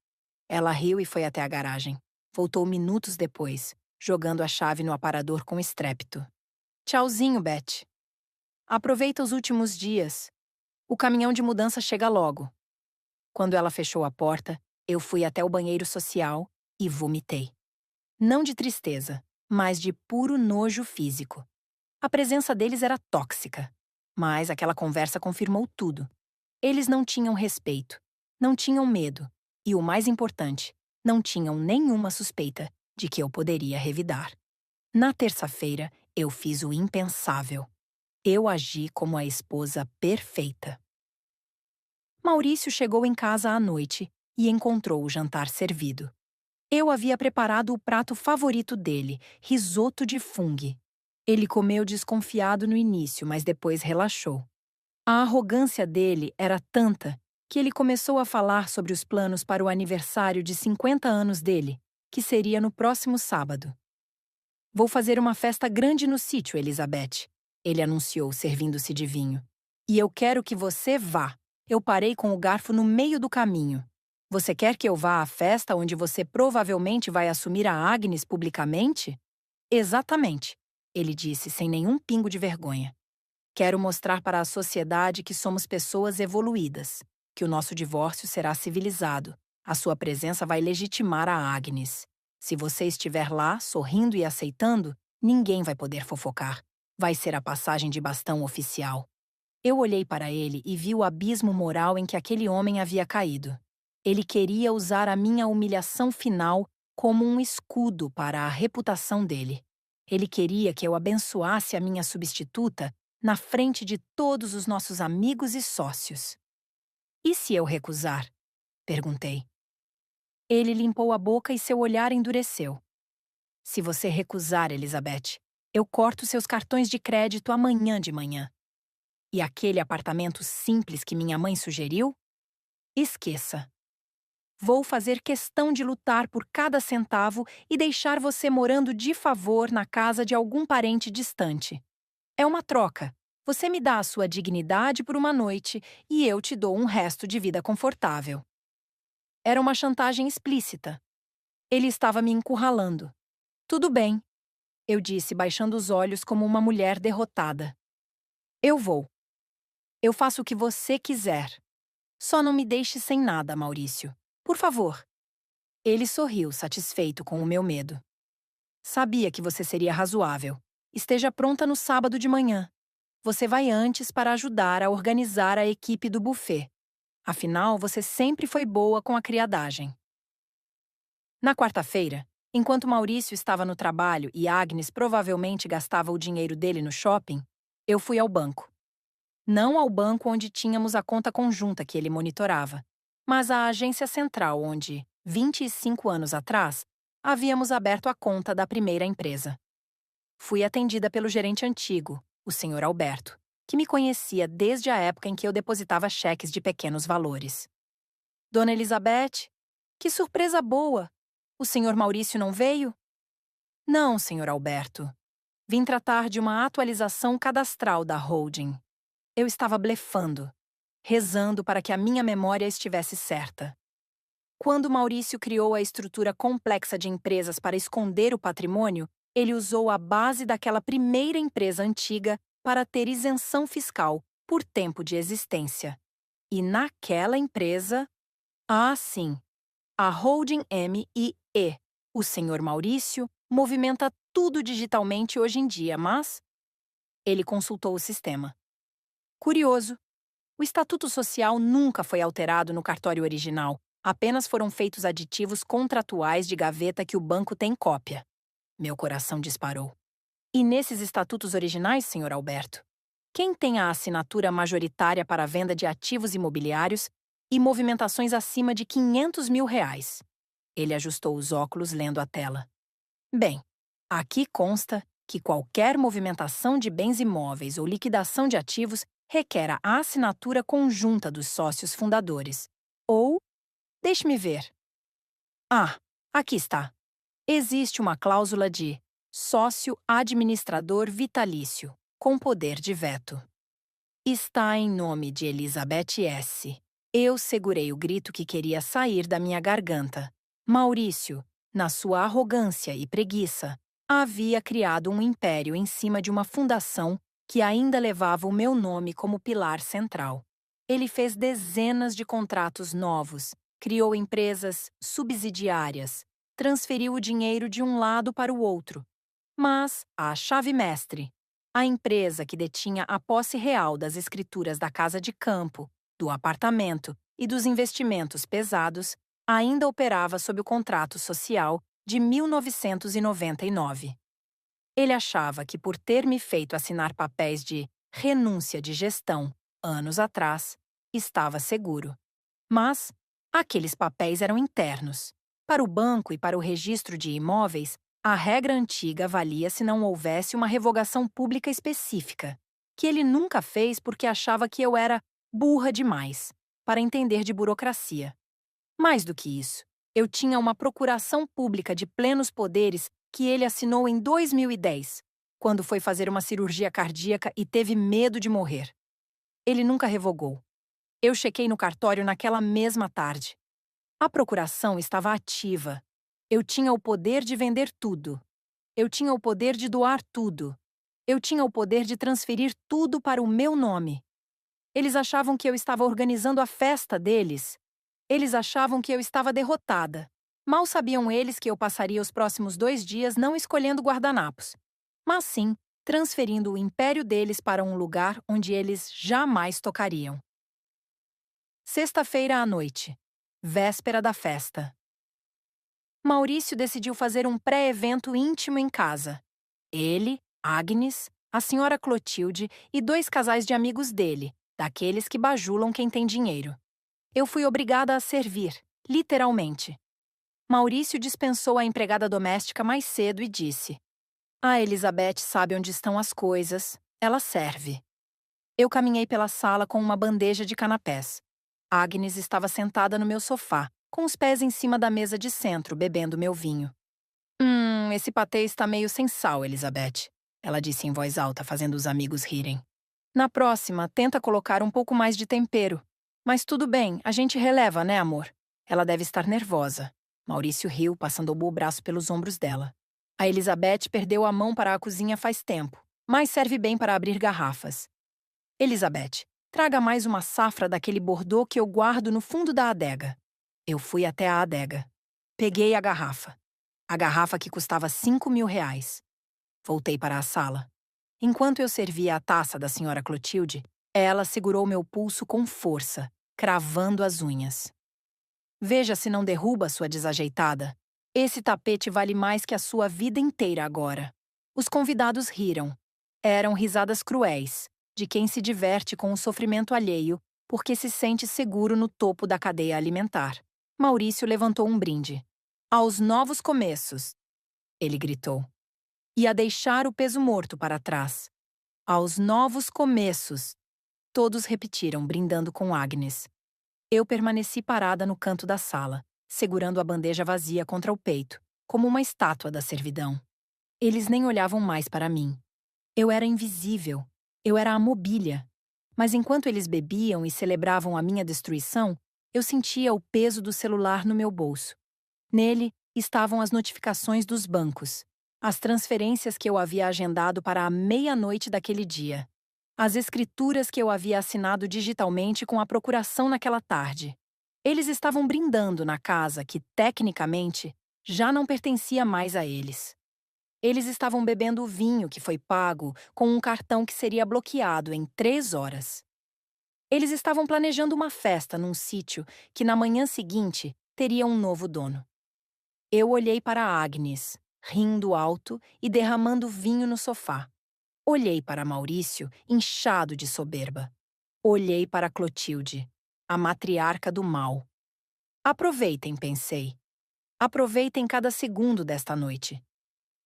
A: Ela riu e foi até a garagem. Voltou minutos depois, jogando a chave no aparador com estrépito. "Tchauzinho, Beth. Aproveita os últimos dias. O caminhão de mudança chega logo." Quando ela fechou a porta, eu fui até o banheiro social e vomitei. Não de tristeza, mas de puro nojo físico. A presença deles era tóxica. Mas aquela conversa confirmou tudo. Eles não tinham respeito, não tinham medo e, o mais importante, não tinham nenhuma suspeita de que eu poderia revidar. Na terça-feira, eu fiz o impensável. Eu agi como a esposa perfeita. Maurício chegou em casa à noite e encontrou o jantar servido. Eu havia preparado o prato favorito dele, risoto de fungo. Ele comeu desconfiado no início, mas depois relaxou. A arrogância dele era tanta que ele começou a falar sobre os planos para o aniversário de 50 anos dele, que seria no próximo sábado. "Vou fazer uma festa grande no sítio, Elizabeth", ele anunciou, servindo-se de vinho. "E eu quero que você vá." Eu parei com o garfo no meio do caminho. "Você quer que eu vá à festa onde você provavelmente vai assumir a Agnes publicamente?" "Exatamente", ele disse sem nenhum pingo de vergonha. "Quero mostrar para a sociedade que somos pessoas evoluídas, que o nosso divórcio será civilizado. A sua presença vai legitimar a Agnes. Se você estiver lá, sorrindo e aceitando, ninguém vai poder fofocar. Vai ser a passagem de bastão oficial." Eu olhei para ele e vi o abismo moral em que aquele homem havia caído. Ele queria usar a minha humilhação final como um escudo para a reputação dele. Ele queria que eu abençoasse a minha substituta na frente de todos os nossos amigos e sócios. "E se eu recusar?" perguntei. Ele limpou a boca e seu olhar endureceu. "Se você recusar, Elizabeth, eu corto seus cartões de crédito amanhã de manhã. E aquele apartamento simples que minha mãe sugeriu? Esqueça. Vou fazer questão de lutar por cada centavo e deixar você morando de favor na casa de algum parente distante. É uma troca. Você me dá a sua dignidade por uma noite e eu te dou um resto de vida confortável. Era uma chantagem explícita. Ele estava me encurralando. Tudo bem, eu disse, baixando os olhos como uma mulher derrotada. Eu vou. Eu faço o que você quiser. Só não me deixe sem nada, Maurício. Por favor. Ele sorriu, satisfeito com o meu medo. Sabia que você seria razoável. Esteja pronta no sábado de manhã. Você vai antes para ajudar a organizar a equipe do buffet. Afinal, você sempre foi boa com a criadagem. Na quarta-feira, enquanto Maurício estava no trabalho e Agnes provavelmente gastava o dinheiro dele no shopping, eu fui ao banco. Não ao banco onde tínhamos a conta conjunta que ele monitorava, mas à agência central onde, 25 anos atrás, havíamos aberto a conta da primeira empresa. Fui atendida pelo gerente antigo, o Sr. Alberto, que me conhecia desde a época em que eu depositava cheques de pequenos valores. Dona Elizabeth, que surpresa boa! O Sr. Maurício não veio? Não, Sr. Alberto. Vim tratar de uma atualização cadastral da holding. Eu estava blefando, rezando para que a minha memória estivesse certa. Quando Maurício criou a estrutura complexa de empresas para esconder o patrimônio, ele usou a base daquela primeira empresa antiga para ter isenção fiscal por tempo de existência. E naquela empresa... Ah, sim, a Holding M&E. O Sr. Maurício movimenta tudo digitalmente hoje em dia, mas... Ele consultou o sistema. Curioso. O Estatuto Social nunca foi alterado no cartório original. Apenas foram feitos aditivos contratuais de gaveta que o banco tem cópia. Meu coração disparou. E nesses estatutos originais, Sr. Alberto? Quem tem a assinatura majoritária para a venda de ativos imobiliários e movimentações acima de R$ 500 mil? Ele ajustou os óculos lendo a tela. Bem, aqui consta que qualquer movimentação de bens imóveis ou liquidação de ativos requer a assinatura conjunta dos sócios fundadores. Ou, deixe-me ver. Ah, aqui está. Existe uma cláusula de sócio administrador vitalício, com poder de veto. Está em nome de Elizabeth S. Eu segurei o grito que queria sair da minha garganta. Maurício, na sua arrogância e preguiça, havia criado um império em cima de uma fundação que ainda levava o meu nome como pilar central. Ele fez dezenas de contratos novos, criou empresas subsidiárias, transferiu o dinheiro de um lado para o outro. Mas a chave mestre, a empresa que detinha a posse real das escrituras da casa de campo, do apartamento e dos investimentos pesados, ainda operava sob o contrato social de 1999. Ele achava que, por ter me feito assinar papéis de renúncia de gestão anos atrás, estava seguro. Mas aqueles papéis eram internos. Para o banco e para o registro de imóveis, a regra antiga valia se não houvesse uma revogação pública específica, que ele nunca fez porque achava que eu era burra demais para entender de burocracia. Mais do que isso, eu tinha uma procuração pública de plenos poderes que ele assinou em 2010, quando foi fazer uma cirurgia cardíaca e teve medo de morrer. Ele nunca revogou. Eu chequei no cartório naquela mesma tarde. A procuração estava ativa. Eu tinha o poder de vender tudo. Eu tinha o poder de doar tudo. Eu tinha o poder de transferir tudo para o meu nome. Eles achavam que eu estava organizando a festa deles. Eles achavam que eu estava derrotada. Mal sabiam eles que eu passaria os próximos 2 dias não escolhendo guardanapos, mas sim transferindo o império deles para um lugar onde eles jamais tocariam. Sexta-feira à noite. Véspera da festa. Maurício decidiu fazer um pré-evento íntimo em casa. Ele, Agnes, a senhora Clotilde e 2 casais de amigos dele, daqueles que bajulam quem tem dinheiro. Eu fui obrigada a servir, literalmente. Maurício dispensou a empregada doméstica mais cedo e disse: "A Elizabeth sabe onde estão as coisas. Ela serve." Eu caminhei pela sala com uma bandeja de canapés. Agnes estava sentada no meu sofá, com os pés em cima da mesa de centro, bebendo meu vinho. Esse patê está meio sem sal, Elizabeth, ela disse em voz alta, fazendo os amigos rirem. Na próxima, tenta colocar um pouco mais de tempero. Mas tudo bem, a gente releva, né, amor? Ela deve estar nervosa. Maurício riu, passando o braço pelos ombros dela. A Elizabeth perdeu a mão para a cozinha faz tempo, mas serve bem para abrir garrafas. Elizabeth, traga mais uma safra daquele bordô que eu guardo no fundo da adega. Eu fui até a adega. Peguei a garrafa. A garrafa que custava R$ 5.000. Voltei para a sala. Enquanto eu servia a taça da senhora Clotilde, ela segurou meu pulso com força, cravando as unhas. Veja se não derruba sua desajeitada. Esse tapete vale mais que a sua vida inteira agora. Os convidados riram. Eram risadas cruéis, de quem se diverte com o sofrimento alheio porque se sente seguro no topo da cadeia alimentar. Maurício levantou um brinde. Aos novos começos, ele gritou. E a deixar o peso morto para trás. Aos novos começos. Todos repetiram, brindando com Agnes. Eu permaneci parada no canto da sala, segurando a bandeja vazia contra o peito, como uma estátua da servidão. Eles nem olhavam mais para mim. Eu era invisível. Eu era a mobília. Mas enquanto eles bebiam e celebravam a minha destruição, eu sentia o peso do celular no meu bolso. Nele estavam as notificações dos bancos, as transferências que eu havia agendado para a meia-noite daquele dia, as escrituras que eu havia assinado digitalmente com a procuração naquela tarde. Eles estavam brindando na casa que, tecnicamente, já não pertencia mais a eles. Eles estavam bebendo o vinho que foi pago com um cartão que seria bloqueado em 3 horas. Eles estavam planejando uma festa num sítio que, na manhã seguinte, teria um novo dono. Eu olhei para Agnes, rindo alto e derramando vinho no sofá. Olhei para Maurício, inchado de soberba. Olhei para Clotilde, a matriarca do mal. Aproveitem, pensei. Aproveitem cada segundo desta noite.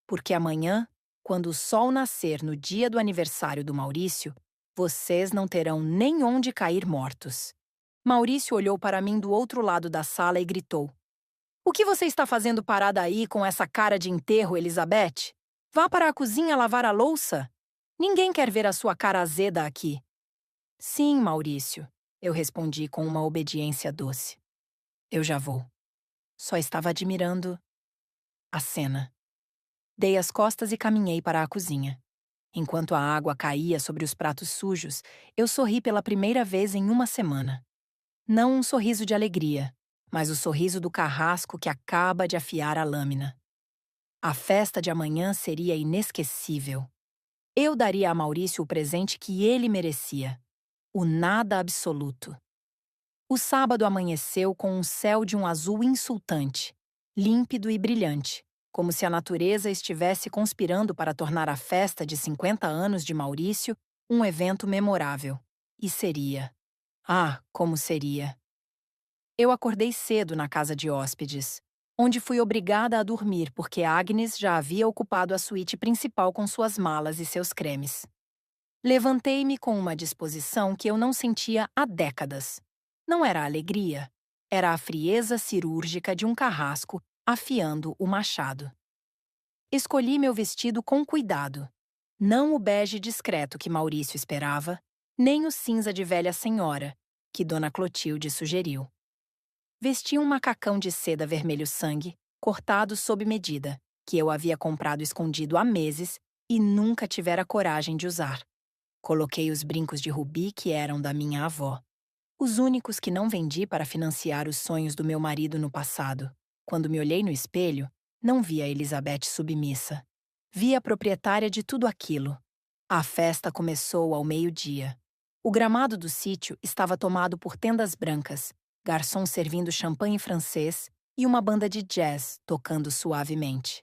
A: Porque amanhã, quando o sol nascer no dia do aniversário do Maurício, vocês não terão nem onde cair mortos. Maurício olhou para mim do outro lado da sala e gritou. O que você está fazendo parada aí com essa cara de enterro, Elizabeth? Vá para a cozinha lavar a louça. Ninguém quer ver a sua cara azeda aqui. Sim, Maurício, eu respondi com uma obediência doce. Eu já vou. Só estava admirando a cena. Dei as costas e caminhei para a cozinha. Enquanto a água caía sobre os pratos sujos, eu sorri pela primeira vez em uma semana. Não um sorriso de alegria, mas o sorriso do carrasco que acaba de afiar a lâmina. A festa de amanhã seria inesquecível. Eu daria a Maurício o presente que ele merecia: o nada absoluto. O sábado amanheceu com um céu de um azul insultante, límpido e brilhante, como se a natureza estivesse conspirando para tornar a festa de 50 anos de Maurício um evento memorável. E seria. Ah, como seria! Eu acordei cedo na casa de hóspedes, onde fui obrigada a dormir porque Agnes já havia ocupado a suíte principal com suas malas e seus cremes. Levantei-me com uma disposição que eu não sentia há décadas. Não era alegria, era a frieza cirúrgica de um carrasco afiando o machado. Escolhi meu vestido com cuidado. Não o bege discreto que Maurício esperava, nem o cinza de velha senhora, que Dona Clotilde sugeriu. Vesti um macacão de seda vermelho sangue, cortado sob medida, que eu havia comprado escondido há meses e nunca tivera coragem de usar. Coloquei os brincos de rubi que eram da minha avó. Os únicos que não vendi para financiar os sonhos do meu marido no passado. Quando me olhei no espelho, não vi a Elizabeth submissa. Vi a proprietária de tudo aquilo. A festa começou ao meio-dia. O gramado do sítio estava tomado por tendas brancas, garçons servindo champanhe francês e uma banda de jazz tocando suavemente.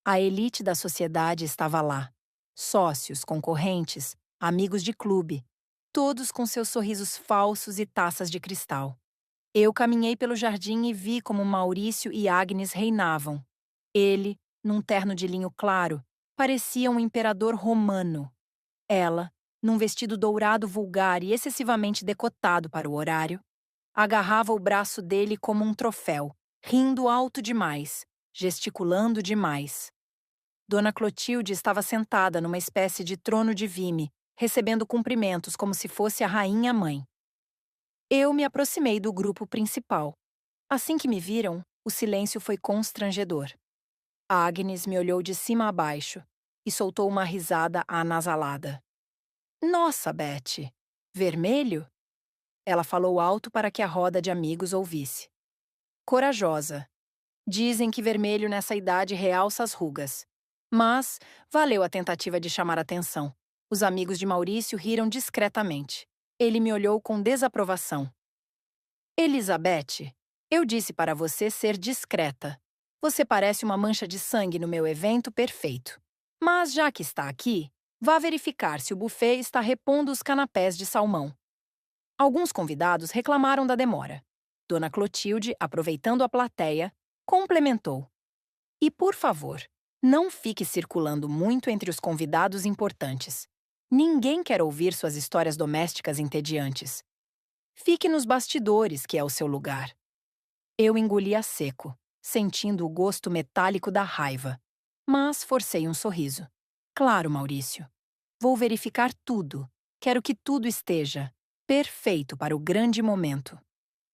A: A elite da sociedade estava lá. Sócios, concorrentes, amigos de clube, todos com seus sorrisos falsos e taças de cristal. Eu caminhei pelo jardim e vi como Maurício e Agnes reinavam. Ele, num terno de linho claro, parecia um imperador romano. Ela, num vestido dourado vulgar e excessivamente decotado para o horário, Agarrava o braço dele como um troféu, rindo alto demais, gesticulando demais. Dona Clotilde estava sentada numa espécie de trono de vime, recebendo cumprimentos como se fosse a rainha-mãe. Eu me aproximei do grupo principal. Assim que me viram, o silêncio foi constrangedor. Agnes me olhou de cima a baixo e soltou uma risada anasalada. Nossa, Betty! Vermelho? Ela falou alto para que a roda de amigos ouvisse. Corajosa. Dizem que vermelho nessa idade realça as rugas. Mas valeu a tentativa de chamar atenção. Os amigos de Maurício riram discretamente. Ele me olhou com desaprovação. Elizabeth, eu disse para você ser discreta. Você parece uma mancha de sangue no meu evento perfeito. Mas já que está aqui, vá verificar se o buffet está repondo os canapés de salmão. Alguns convidados reclamaram da demora. Dona Clotilde, aproveitando a plateia, complementou. E, por favor, não fique circulando muito entre os convidados importantes. Ninguém quer ouvir suas histórias domésticas entediantes. Fique nos bastidores, que é o seu lugar. Eu engoli a seco, sentindo o gosto metálico da raiva. Mas forcei um sorriso. Claro, Maurício. Vou verificar tudo. Quero que tudo esteja perfeito para o grande momento.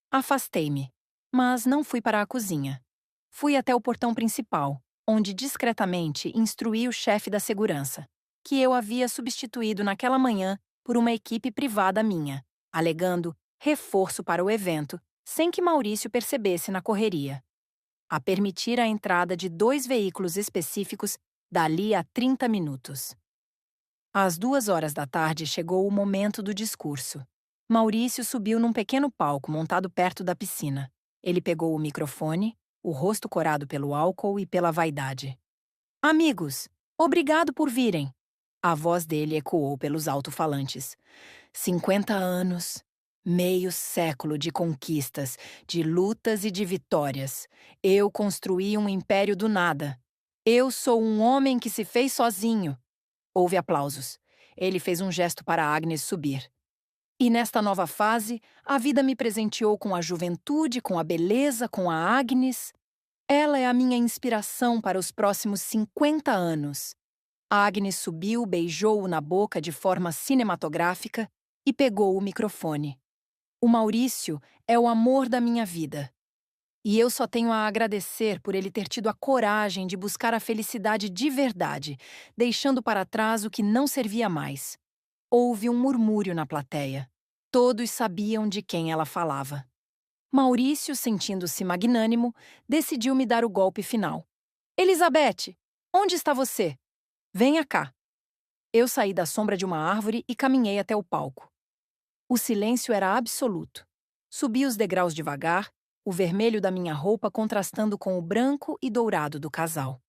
A: Afastei-me, mas não fui para a cozinha. Fui até o portão principal, onde discretamente instruí o chefe da segurança, que eu havia substituído naquela manhã por uma equipe privada minha, alegando reforço para o evento, sem que Maurício percebesse na correria. A permitir a entrada de 2 veículos específicos dali a 30 minutos. Às 2 horas da tarde chegou o momento do discurso. Maurício subiu num pequeno palco montado perto da piscina. Ele pegou o microfone, o rosto corado pelo álcool e pela vaidade. Amigos, obrigado por virem. A voz dele ecoou pelos alto-falantes. 50 anos, meio século de conquistas, de lutas e de vitórias. Eu construí um império do nada. Eu sou um homem que se fez sozinho. Houve aplausos. Ele fez um gesto para Agnes subir. E nesta nova fase, a vida me presenteou com a juventude, com a beleza, com a Agnes. Ela é a minha inspiração para os próximos 50 anos. A Agnes subiu, beijou-o na boca de forma cinematográfica e pegou o microfone. O Maurício é o amor da minha vida. E eu só tenho a agradecer por ele ter tido a coragem de buscar a felicidade de verdade, deixando para trás o que não servia mais. Houve um murmúrio na plateia. Todos sabiam de quem ela falava. Maurício, sentindo-se magnânimo, decidiu me dar o golpe final. Elizabeth, onde está você? Venha cá. Eu saí da sombra de uma árvore e caminhei até o palco. O silêncio era absoluto. Subi os degraus devagar, o vermelho da minha roupa contrastando com o branco e dourado do casal.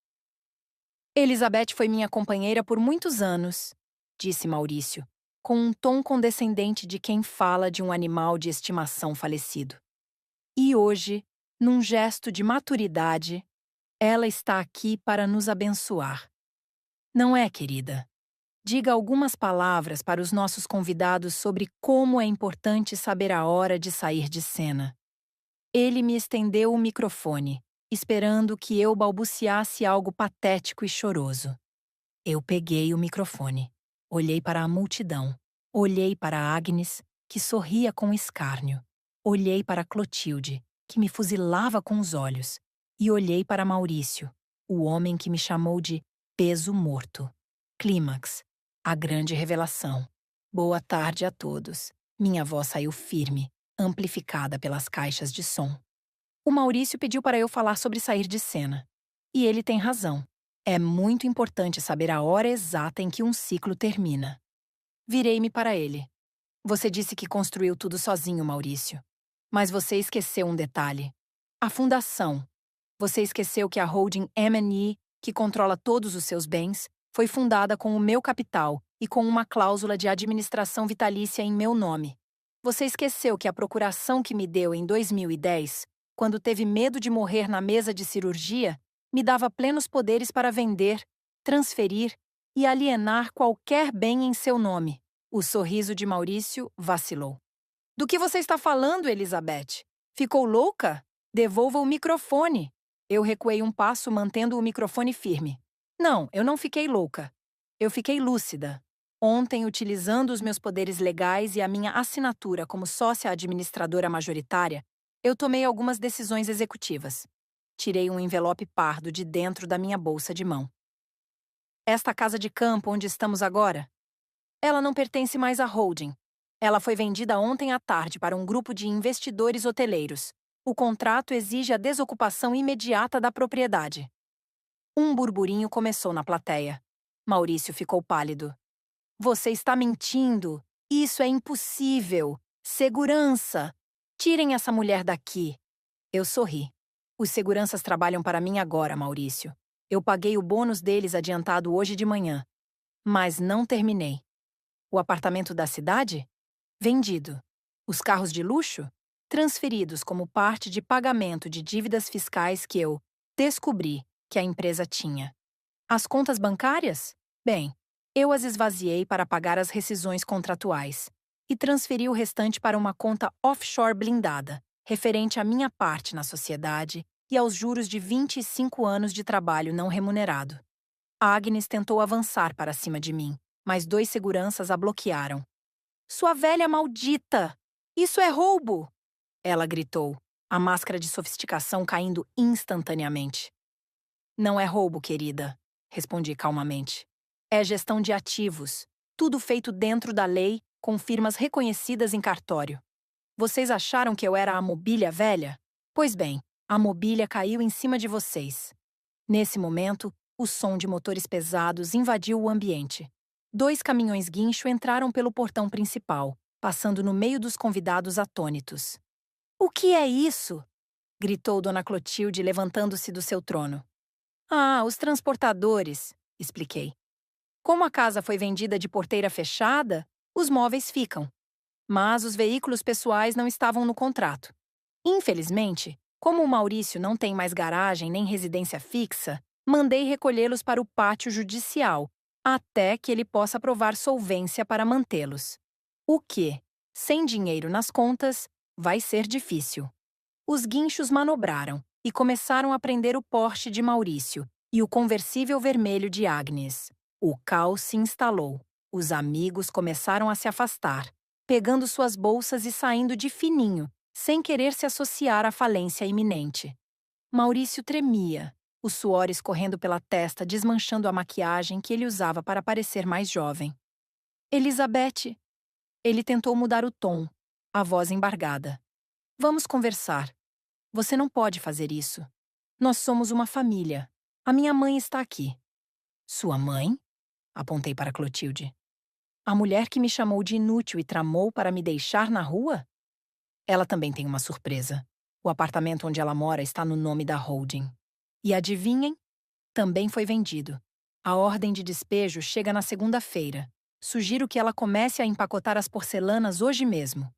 A: Elizabeth foi minha companheira por muitos anos, disse Maurício, com um tom condescendente de quem fala de um animal de estimação falecido. E hoje, num gesto de maturidade, ela está aqui para nos abençoar. Não é, querida? Diga algumas palavras para os nossos convidados sobre como é importante saber a hora de sair de cena. Ele me estendeu o microfone, esperando que eu balbuciasse algo patético e choroso. Eu peguei o microfone, olhei para a multidão, olhei para Agnes, que sorria com escárnio, olhei para Clotilde, que me fuzilava com os olhos, e olhei para Maurício, o homem que me chamou de peso morto. Clímax, a grande revelação. Boa tarde a todos. Minha voz saiu firme, amplificada pelas caixas de som. O Maurício pediu para eu falar sobre sair de cena. E ele tem razão. É muito importante saber a hora exata em que um ciclo termina. Virei-me para ele. Você disse que construiu tudo sozinho, Maurício. Mas você esqueceu um detalhe. A fundação. Você esqueceu que a holding M&E, que controla todos os seus bens, foi fundada com o meu capital e com uma cláusula de administração vitalícia em meu nome. Você esqueceu que a procuração que me deu em 2010, quando teve medo de morrer na mesa de cirurgia, me dava plenos poderes para vender, transferir e alienar qualquer bem em seu nome. O sorriso de Maurício vacilou. Do que você está falando, Elizabeth? Ficou louca? Devolva o microfone. Eu recuei um passo, mantendo o microfone firme. Não, eu não fiquei louca. Eu fiquei lúcida. Ontem, utilizando os meus poderes legais e a minha assinatura como sócia administradora majoritária, eu tomei algumas decisões executivas. Tirei um envelope pardo de dentro da minha bolsa de mão. Esta casa de campo onde estamos agora? Ela não pertence mais à holding. Ela foi vendida ontem à tarde para um grupo de investidores hoteleiros. O contrato exige a desocupação imediata da propriedade. Um burburinho começou na plateia. Maurício ficou pálido. Você está mentindo. Isso é impossível. Segurança. Tirem essa mulher daqui. Eu sorri. Os seguranças trabalham para mim agora, Maurício. Eu paguei o bônus deles adiantado hoje de manhã. Mas não terminei. O apartamento da cidade? Vendido. Os carros de luxo? Transferidos como parte de pagamento de dívidas fiscais que eu descobri que a empresa tinha. As contas bancárias? Bem, eu as esvaziei para pagar as rescisões contratuais e transferi o restante para uma conta offshore blindada, referente à minha parte na sociedade e aos juros de 25 anos de trabalho não remunerado. A Agnes tentou avançar para cima de mim, mas 2 seguranças a bloquearam. Sua velha maldita! Isso é roubo! Ela gritou, a máscara de sofisticação caindo instantaneamente. Não é roubo, querida, respondi calmamente. É gestão de ativos, tudo feito dentro da lei, com firmas reconhecidas em cartório. Vocês acharam que eu era a mobília velha? Pois bem, a mobília caiu em cima de vocês. Nesse momento, o som de motores pesados invadiu o ambiente. 2 caminhões guincho entraram pelo portão principal, passando no meio dos convidados atônitos. O que é isso? Gritou Dona Clotilde, levantando-se do seu trono. Ah, os transportadores, expliquei. Como a casa foi vendida de porteira fechada, os móveis ficam. Mas os veículos pessoais não estavam no contrato. Infelizmente, como o Maurício não tem mais garagem nem residência fixa, mandei recolhê-los para o pátio judicial, até que ele possa provar solvência para mantê-los. O que, sem dinheiro nas contas, vai ser difícil. Os guinchos manobraram e começaram a prender o Porsche de Maurício e o conversível vermelho de Agnes. O caos se instalou. Os amigos começaram a se afastar, pegando suas bolsas e saindo de fininho, sem querer se associar à falência iminente. Maurício tremia, o suor escorrendo pela testa, desmanchando a maquiagem que ele usava para parecer mais jovem. Elizabeth. Ele tentou mudar o tom, a voz embargada. Vamos conversar. Você não pode fazer isso. Nós somos uma família. A minha mãe está aqui. Sua mãe? Apontei para Clotilde. A mulher que me chamou de inútil e tramou para me deixar na rua? Ela também tem uma surpresa. O apartamento onde ela mora está no nome da holding. E adivinhem? Também foi vendido. A ordem de despejo chega na segunda-feira. Sugiro que ela comece a empacotar as porcelanas hoje mesmo.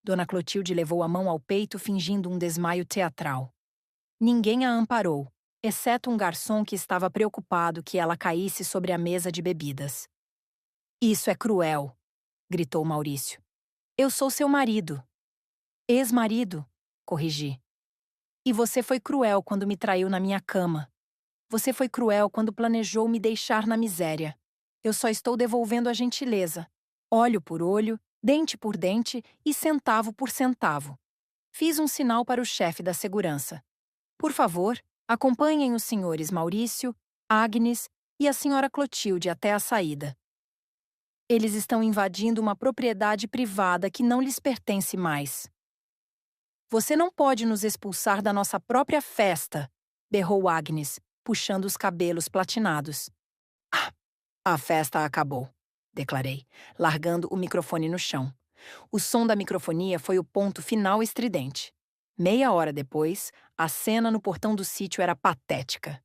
A: Dona Clotilde levou a mão ao peito, fingindo um desmaio teatral. Ninguém a amparou, exceto um garçom que estava preocupado que ela caísse sobre a mesa de bebidas. Isso é cruel, gritou Maurício. Eu sou seu marido. Ex-marido, corrigi. E você foi cruel quando me traiu na minha cama. Você foi cruel quando planejou me deixar na miséria. Eu só estou devolvendo a gentileza. Olho por olho, dente por dente e centavo por centavo. Fiz um sinal para o chefe da segurança. Por favor, acompanhem os senhores Maurício, Agnes e a senhora Clotilde até a saída. Eles estão invadindo uma propriedade privada que não lhes pertence mais. Você não pode nos expulsar da nossa própria festa, berrou Agnes, puxando os cabelos platinados. Ah, a festa acabou, declarei, largando o microfone no chão. O som da microfonia foi o ponto final estridente. Meia hora depois, a cena no portão do sítio era patética.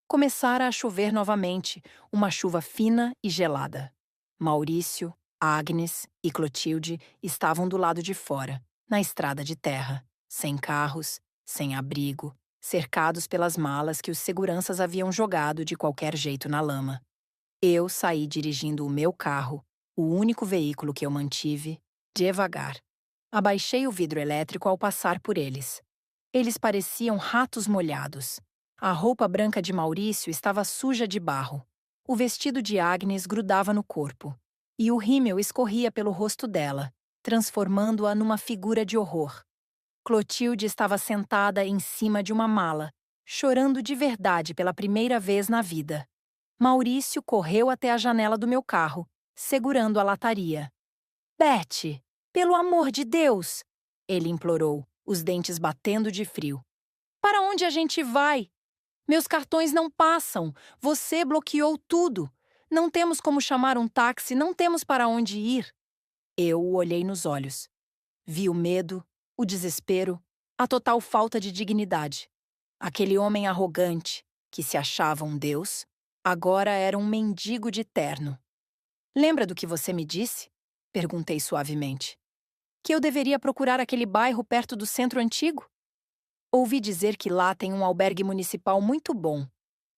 A: Começara a chover novamente, uma chuva fina e gelada. Maurício, Agnes e Clotilde estavam do lado de fora, na estrada de terra, sem carros, sem abrigo, cercados pelas malas que os seguranças haviam jogado de qualquer jeito na lama. Eu saí dirigindo o meu carro, o único veículo que eu mantive, devagar. Abaixei o vidro elétrico ao passar por eles. Eles pareciam ratos molhados. A roupa branca de Maurício estava suja de barro. O vestido de Agnes grudava no corpo. E o rímel escorria pelo rosto dela, transformando-a numa figura de horror. Clotilde estava sentada em cima de uma mala, chorando de verdade pela primeira vez na vida. Maurício correu até a janela do meu carro, segurando a lataria. Betty, pelo amor de Deus! Ele implorou, os dentes batendo de frio. Para onde a gente vai? Meus cartões não passam. Você bloqueou tudo. Não temos como chamar um táxi, não temos para onde ir. Eu o olhei nos olhos. Vi o medo, o desespero, a total falta de dignidade. Aquele homem arrogante, que se achava um deus, agora era um mendigo de terno. Lembra do que você me disse? Perguntei suavemente. Que eu deveria procurar aquele bairro perto do centro antigo? Ouvi dizer que lá tem um albergue municipal muito bom.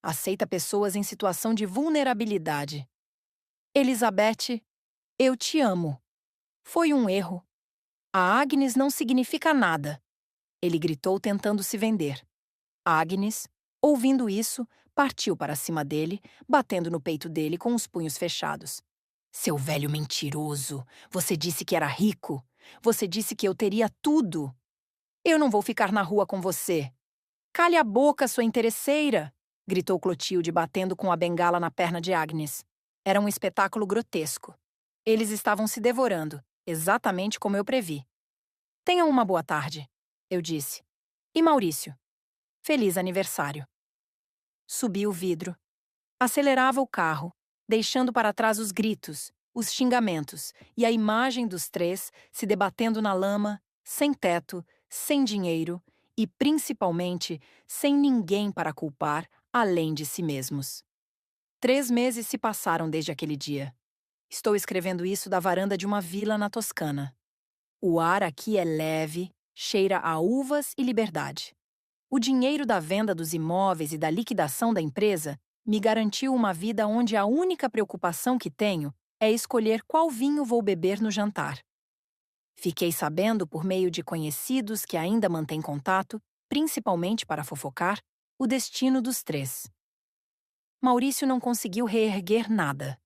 A: Aceita pessoas em situação de vulnerabilidade. Elizabeth, eu te amo. Foi um erro. A Agnes não significa nada. Ele gritou tentando se vender. Agnes, ouvindo isso, partiu para cima dele, batendo no peito dele com os punhos fechados. Seu velho mentiroso, você disse que era rico. Você disse que eu teria tudo. Eu não vou ficar na rua com você. Cale a boca, sua interesseira! Gritou Clotilde, batendo com a bengala na perna de Agnes. Era um espetáculo grotesco. Eles estavam se devorando, exatamente como eu previ. Tenham uma boa tarde, eu disse. E Maurício? Feliz aniversário. Subi o vidro. Acelerava o carro, deixando para trás os gritos, os xingamentos e a imagem dos três se debatendo na lama, sem teto, sem dinheiro e, principalmente, sem ninguém para culpar além de si mesmos. 3 meses se passaram desde aquele dia. Estou escrevendo isso da varanda de uma vila na Toscana. O ar aqui é leve, cheira a uvas e liberdade. O dinheiro da venda dos imóveis e da liquidação da empresa me garantiu uma vida onde a única preocupação que tenho é escolher qual vinho vou beber no jantar. Fiquei sabendo, por meio de conhecidos que ainda mantêm contato, principalmente para fofocar, o destino dos três. Maurício não conseguiu reerguer nada.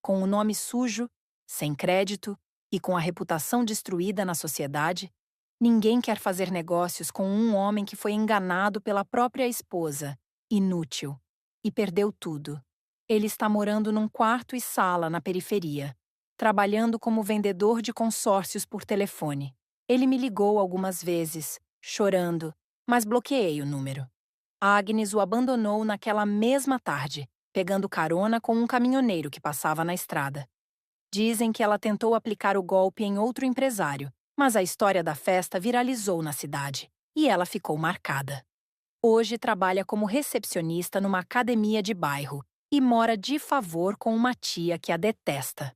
A: Com o nome sujo, sem crédito e com a reputação destruída na sociedade, ninguém quer fazer negócios com um homem que foi enganado pela própria esposa, inútil, e perdeu tudo. Ele está morando num quarto e sala na periferia, trabalhando como vendedor de consórcios por telefone. Ele me ligou algumas vezes, chorando, mas bloqueei o número. Agnes o abandonou naquela mesma tarde, pegando carona com um caminhoneiro que passava na estrada. Dizem que ela tentou aplicar o golpe em outro empresário, mas a história da festa viralizou na cidade, e ela ficou marcada. Hoje trabalha como recepcionista numa academia de bairro e mora de favor com uma tia que a detesta.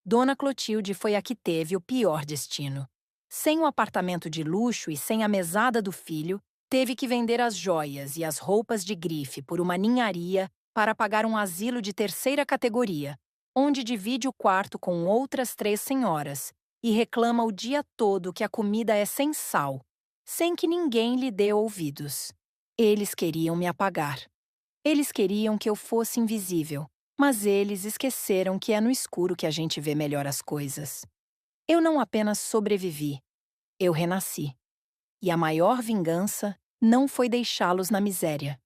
A: Dona Clotilde foi a que teve o pior destino. Sem o apartamento de luxo e sem a mesada do filho, teve que vender as joias e as roupas de grife por uma ninharia para pagar um asilo de terceira categoria, onde divide o quarto com outras 3 senhoras e reclama o dia todo que a comida é sem sal, sem que ninguém lhe dê ouvidos. Eles queriam me apagar. Eles queriam que eu fosse invisível, mas eles esqueceram que é no escuro que a gente vê melhor as coisas. Eu não apenas sobrevivi, eu renasci. E a maior vingança não foi deixá-los na miséria,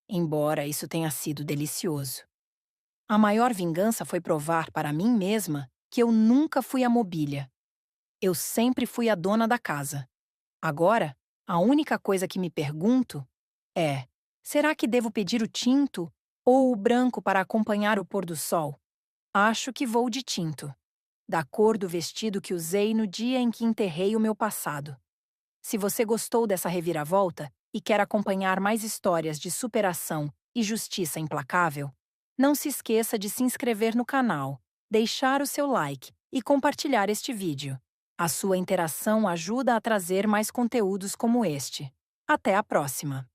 A: embora isso tenha sido delicioso. A maior vingança foi provar para mim mesma que eu nunca fui a mobília. Eu sempre fui a dona da casa. Agora, a única coisa que me pergunto é: será que devo pedir o tinto ou o branco para acompanhar o pôr do sol? Acho que vou de tinto, da cor do vestido que usei no dia em que enterrei o meu passado. Se você gostou dessa reviravolta e quer acompanhar mais histórias de superação e justiça implacável, não se esqueça de se inscrever no canal, deixar o seu like e compartilhar este vídeo. A sua interação ajuda a trazer mais conteúdos como este. Até a próxima!